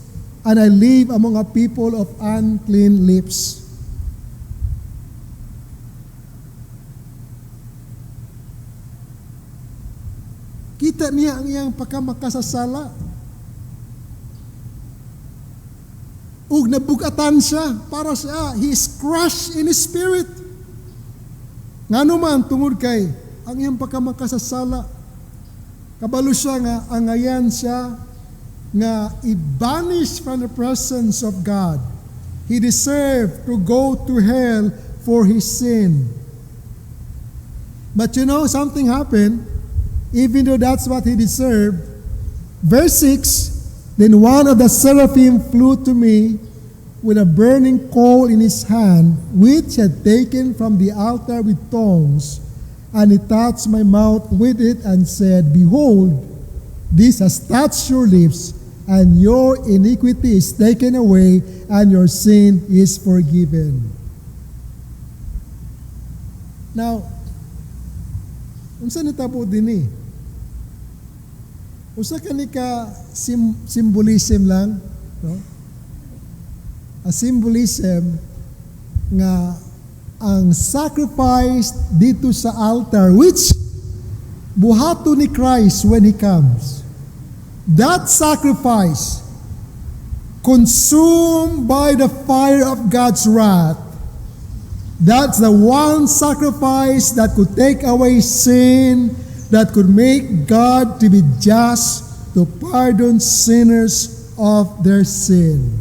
and I live among a people of unclean lips. Nakita niya ang iyang pagkamakasasala. Ug nabugatan siya para siya. He is crushed in his spirit. Nga naman tungod kay ang iyang pagkamakasasala. Kabalo siya nga angayan siya nga i-banish from the presence of God. He deserved to go to hell for his sin. But you know, something happened. Even though that's what he deserved. Verse 6, then one of the seraphim flew to me with a burning coal in his hand, which had taken from the altar with tongs, and he touched my mouth with it and said, behold, this has touched your lips, and your iniquity is taken away, and your sin is forgiven. Now, unsa nitabo dinhi? Usa ka symbolism lang, no? A symbolism nga ang sacrifice dito sa altar, which buhato ni Christ when He comes. That sacrifice, consumed by the fire of God's wrath, that's the one sacrifice that could take away sin, that could make God to be just to pardon sinners of their sin.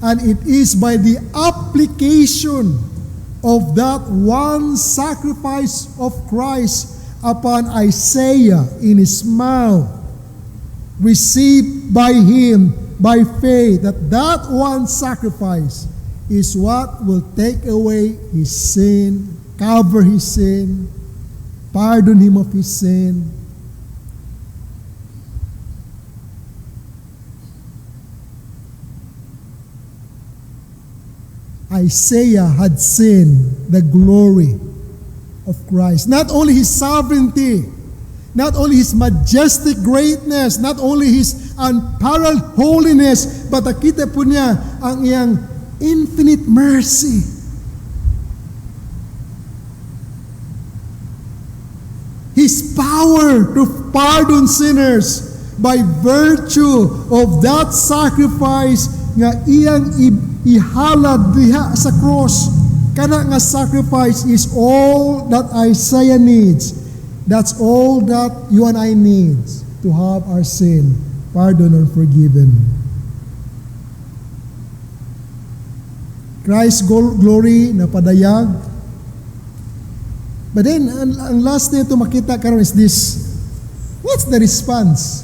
And it is by the application of that one sacrifice of Christ upon Isaiah in his mouth, received by him by faith, that one sacrifice is what will take away his sin, cover his sin, pardon him of his sin. Isaiah had seen the glory of Christ. Not only his sovereignty, not only his majestic greatness, not only his unparalleled holiness, but nakita po niya ang iyang infinite mercy. His power to pardon sinners by virtue of that sacrifice nga iyang ihalad diha sa cross. Kana nga sacrifice is all that Isaiah needs. That's all that you and I need to have our sin pardoned and forgiven. Christ's glory na padayag. But then, ang last nito makita karon is this. What's the response?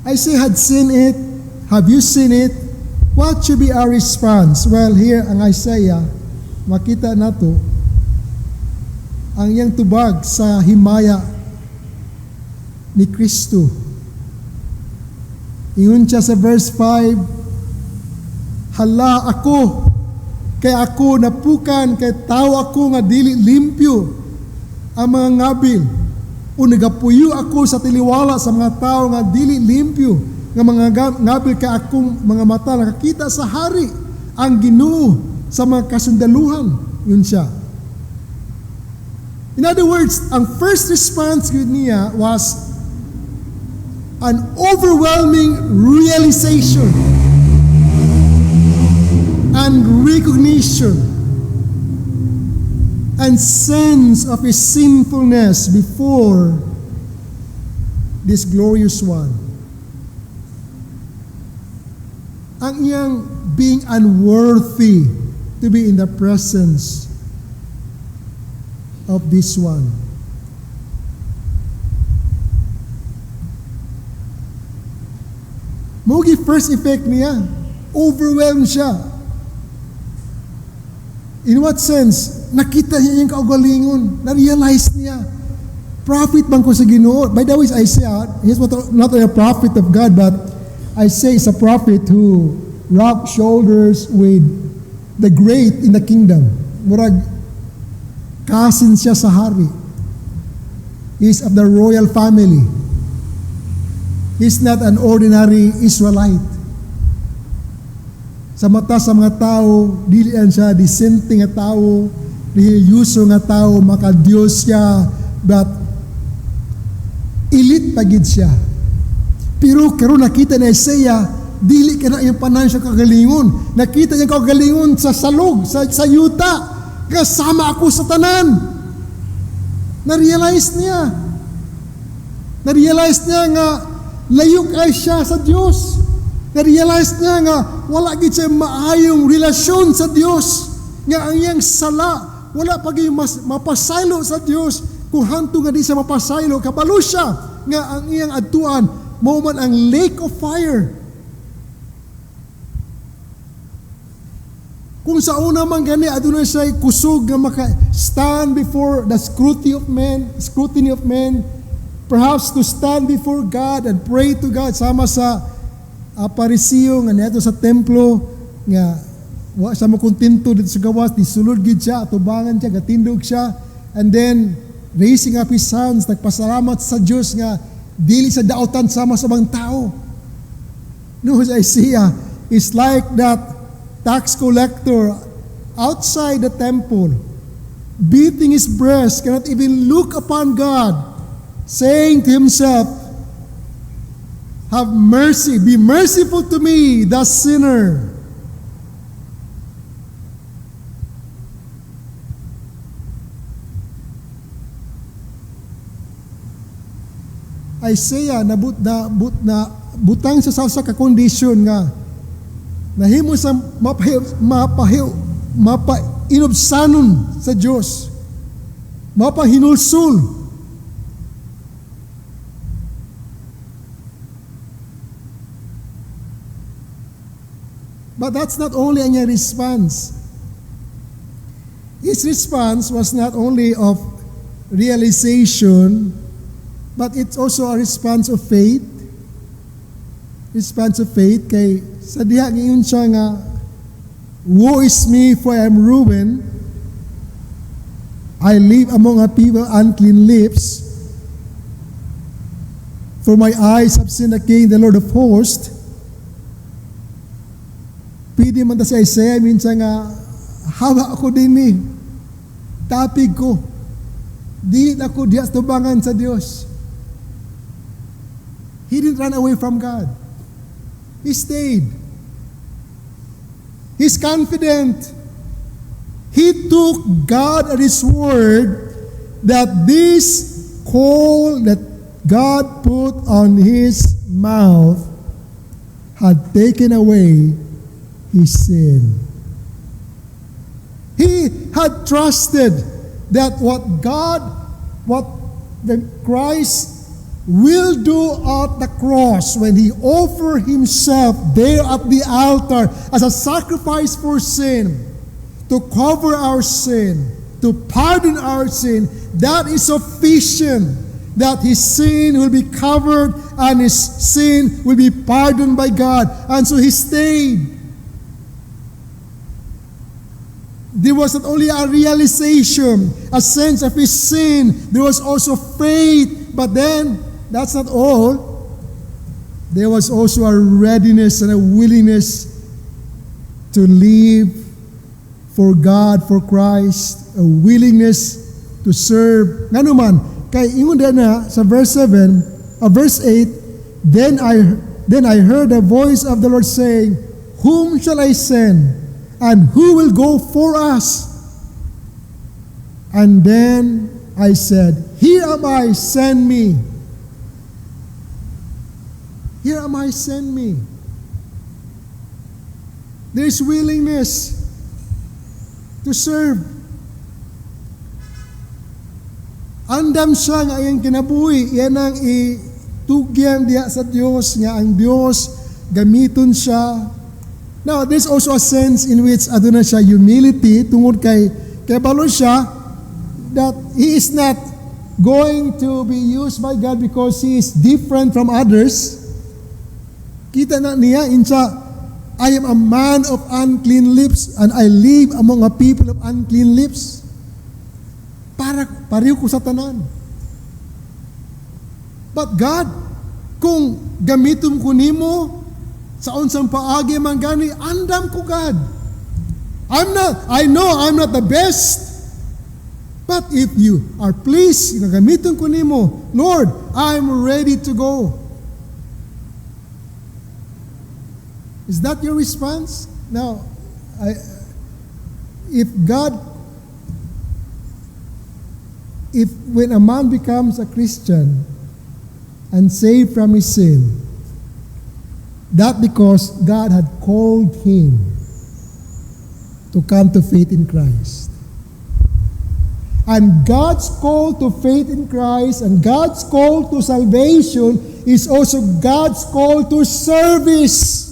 Isaiah had seen it. Have you seen it? What should be our response? Well, here ang Isaiah, makita nato ang iyang tubag sa himaya ni Kristo. Ingon siya sa verse 5, hala ako, kay ako napukan, kay tao ako nga dili limpyo ang mga ngabil. O nagapuyo ako sa tiliwala sa mga tao nga dili limpyo, nga mga ngabil kay akong mga mata nakakita sa hari, ang Ginoo sa mga kasundaluhan. Yun siya. In other words, ang first response niya was an overwhelming realization and recognition and sense of his sinfulness before this glorious one. Ang iyang being unworthy to be in the presence of this one. Mugi first effect niya, overwhelmed siya. In what sense? Nakita niya yung kaugalingon, na-realize niya, prophet bang ko sa Ginoo? By the way, Isaiah, he's not a prophet of God, but Isaiah is a prophet who rubbed shoulders with the great in the kingdom. Murag, cousin siya sa hari. He's of the royal family. He's not an ordinary Israelite. Sa mata sa mga tao, dilian siya dissenting nga tao, reliyoso nga tao, makadiyos siya, but elite pagid siya. Pero karon nakita ni Isaiah, dili ka na yung financial kagalingon. Nakita niya kagalingon sa salog, sa yuta. Kasama ako sa tanan. Na-realize niya nga layo kay siya sa Dios. Na-realize niya nga wala gid siya maayong relasyon sa Dios. Nga ang iyang sala wala pa gyud mapasaylo sa Dios. Kung hanto nga di siya mapasaylo, kabalo siya nga ang iyang adtuan mao man ang lake of fire. Kung sa una man gani adunay siya kusog nga maka-stand before the scrutiny of men, perhaps to stand before God and pray to God sama sa Parisiyo nga neto sa templo nga wa siya makontento dito sa gawas, disulod gid siya, atubangan siya, gatindog siya, and then raising up his hands, nagpasalamat sa Diyos nga dili sa daotan sama sa mga tao. No, Isaiah is like that tax collector outside the temple, beating his breast, cannot even look upon God, saying to himself, have mercy, be merciful to me, the sinner. Isaiah butang sa sa ka-condition nga nahimo sa mapa-inobsanon sa Dios, mapa-hinulsul. But that's not only ang response. His response was not only of realization, but it's also a response of faith. Response of faith kay sa diha ngayon siya nga, woe is me, for I am ruined. I live among a people unclean lips. For my eyes have seen the King, the Lord of hosts. Pwede man ta si Isaiah minsan nga, hawa ako din ni, tapig ko. Dili ako diya tubangan sa Dios. He didn't run away from God. He stayed. He's confident. He took God at His word that this coal that God put on his mouth had taken away his sin. He had trusted that what the Christ will do at the cross when He offered Himself there at the altar as a sacrifice for sin, to cover our sin, to pardon our sin, that is sufficient, that His sin will be covered and His sin will be pardoned by God. And so He stayed. There was not only a realization, a sense of his sin, there was also faith, but then that's not all. There was also a readiness and a willingness to live for God, for Christ, a willingness to serve. Nga naman, kay ingon na sa verse 8, then I heard the voice of the Lord saying, whom shall I send? And who will go for us? And then I said, here am I, send me. Here am I, send me. There's willingness to serve. Andam siya nga iyang kinabuhi, yan ang itugyan diya sa Diyos, nga ang Diyos gamiton siya. Now, there's also a sense in which aduna siya humility tungod kay balo siya that he is not going to be used by God because he is different from others. Kita na niya insa, I am a man of unclean lips and I live among a people of unclean lips. Pareho ko sa tanan. But God, kung gamiton ko nimo sa unsang paagi man gani, andam ko God. I know I'm not the best. But if you are pleased, gamitin ko nimo, Lord, I'm ready to go. Is that your response? Now, when a man becomes a Christian and saved from his sin, that because God had called him to come to faith in Christ. And God's call to faith in Christ and God's call to salvation is also God's call to service.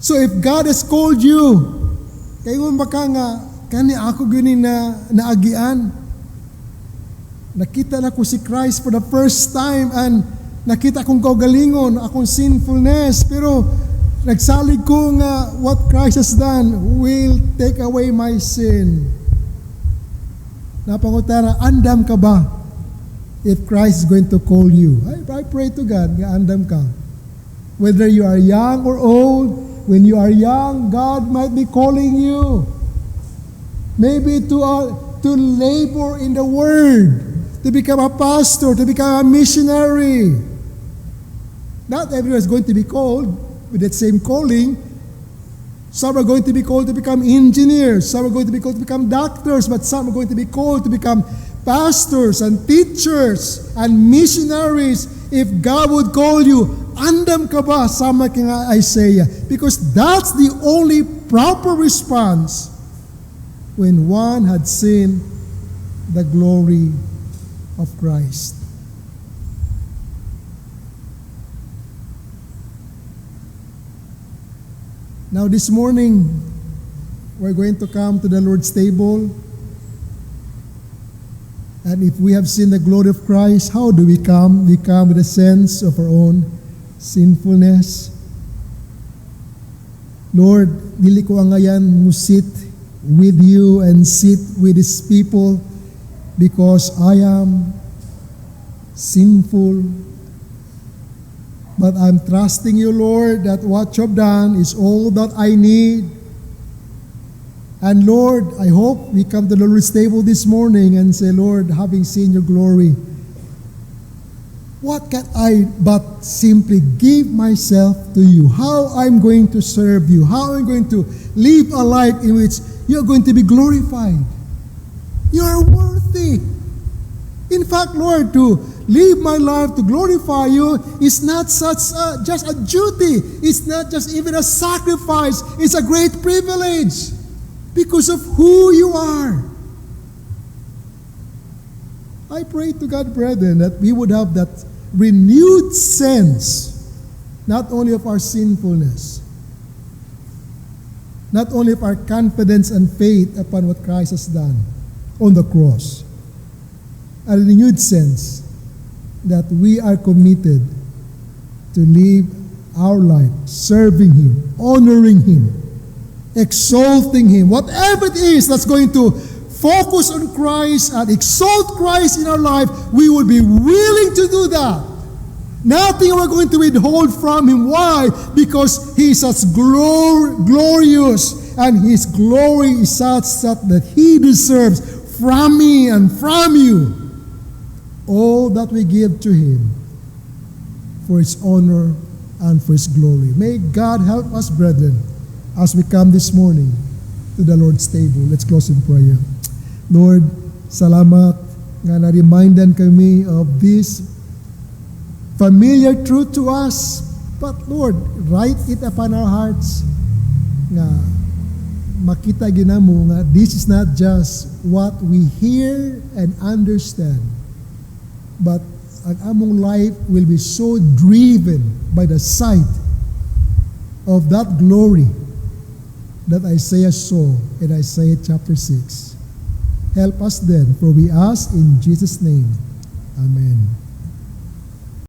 So if God has called you, kayo baka nga, kani ako gini na naagian. Nakita na ko si Christ for the first time and nakita kong kaugalingon, akong sinfulness. Pero nagsalig ko nga what Christ has done will take away my sin. Napangutara, andam ka ba if Christ is going to call you? I pray to God, nga andam ka. Whether you are young or old, when you are young, God might be calling you. Maybe to labor in the Word, to become a pastor, to become a missionary. Not everyone is going to be called with that same calling. Some are going to be called to become engineers. Some are going to be called to become doctors. But some are going to be called to become pastors and teachers and missionaries. If God would call you, andam ka ba? Sama ka nga Isaiah. Because that's the only proper response when one had seen the glory of Christ. Now this morning, we're going to come to the Lord's table. And if we have seen the glory of Christ, how do we come? We come with a sense of our own sinfulness. Lord, dili ko ang ngayon musit with you and sit with His people because I am sinful. But I'm trusting you, Lord, that what you've done is all that I need. And Lord, I hope we come to the Lord's table this morning and say, Lord, having seen your glory, what can I but simply give myself to you? How I'm going to serve you? How I'm going to live a life in which you're going to be glorified? You are worthy. In fact, Lord, to live my life to glorify you is not just a duty. It's not just even a sacrifice. It's a great privilege because of who you are. I pray to God, brethren, that we would have that renewed sense, not only of our sinfulness, not only of our confidence and faith upon what Christ has done on the cross, a renewed sense that we are committed to live our life serving Him, honoring Him, exalting Him. Whatever it is that's going to focus on Christ and exalt Christ in our life, we will be willing to do that. Nothing we're going to withhold from Him. Why? Because He is such glorious, and His glory is such that He deserves from me and from you all that we give to Him for His honor and for His glory. May God help us, brethren, as we come this morning to the Lord's table. Let's close in prayer. Lord, salamat nga na-remindan kami of this familiar truth to us. But Lord, write it upon our hearts nga makita ginamo nga this is not just what we hear and understand, but ang among life will be so driven by the sight of that glory that Isaiah saw in Isaiah chapter 6. Help us then, for we ask in Jesus' name. Amen.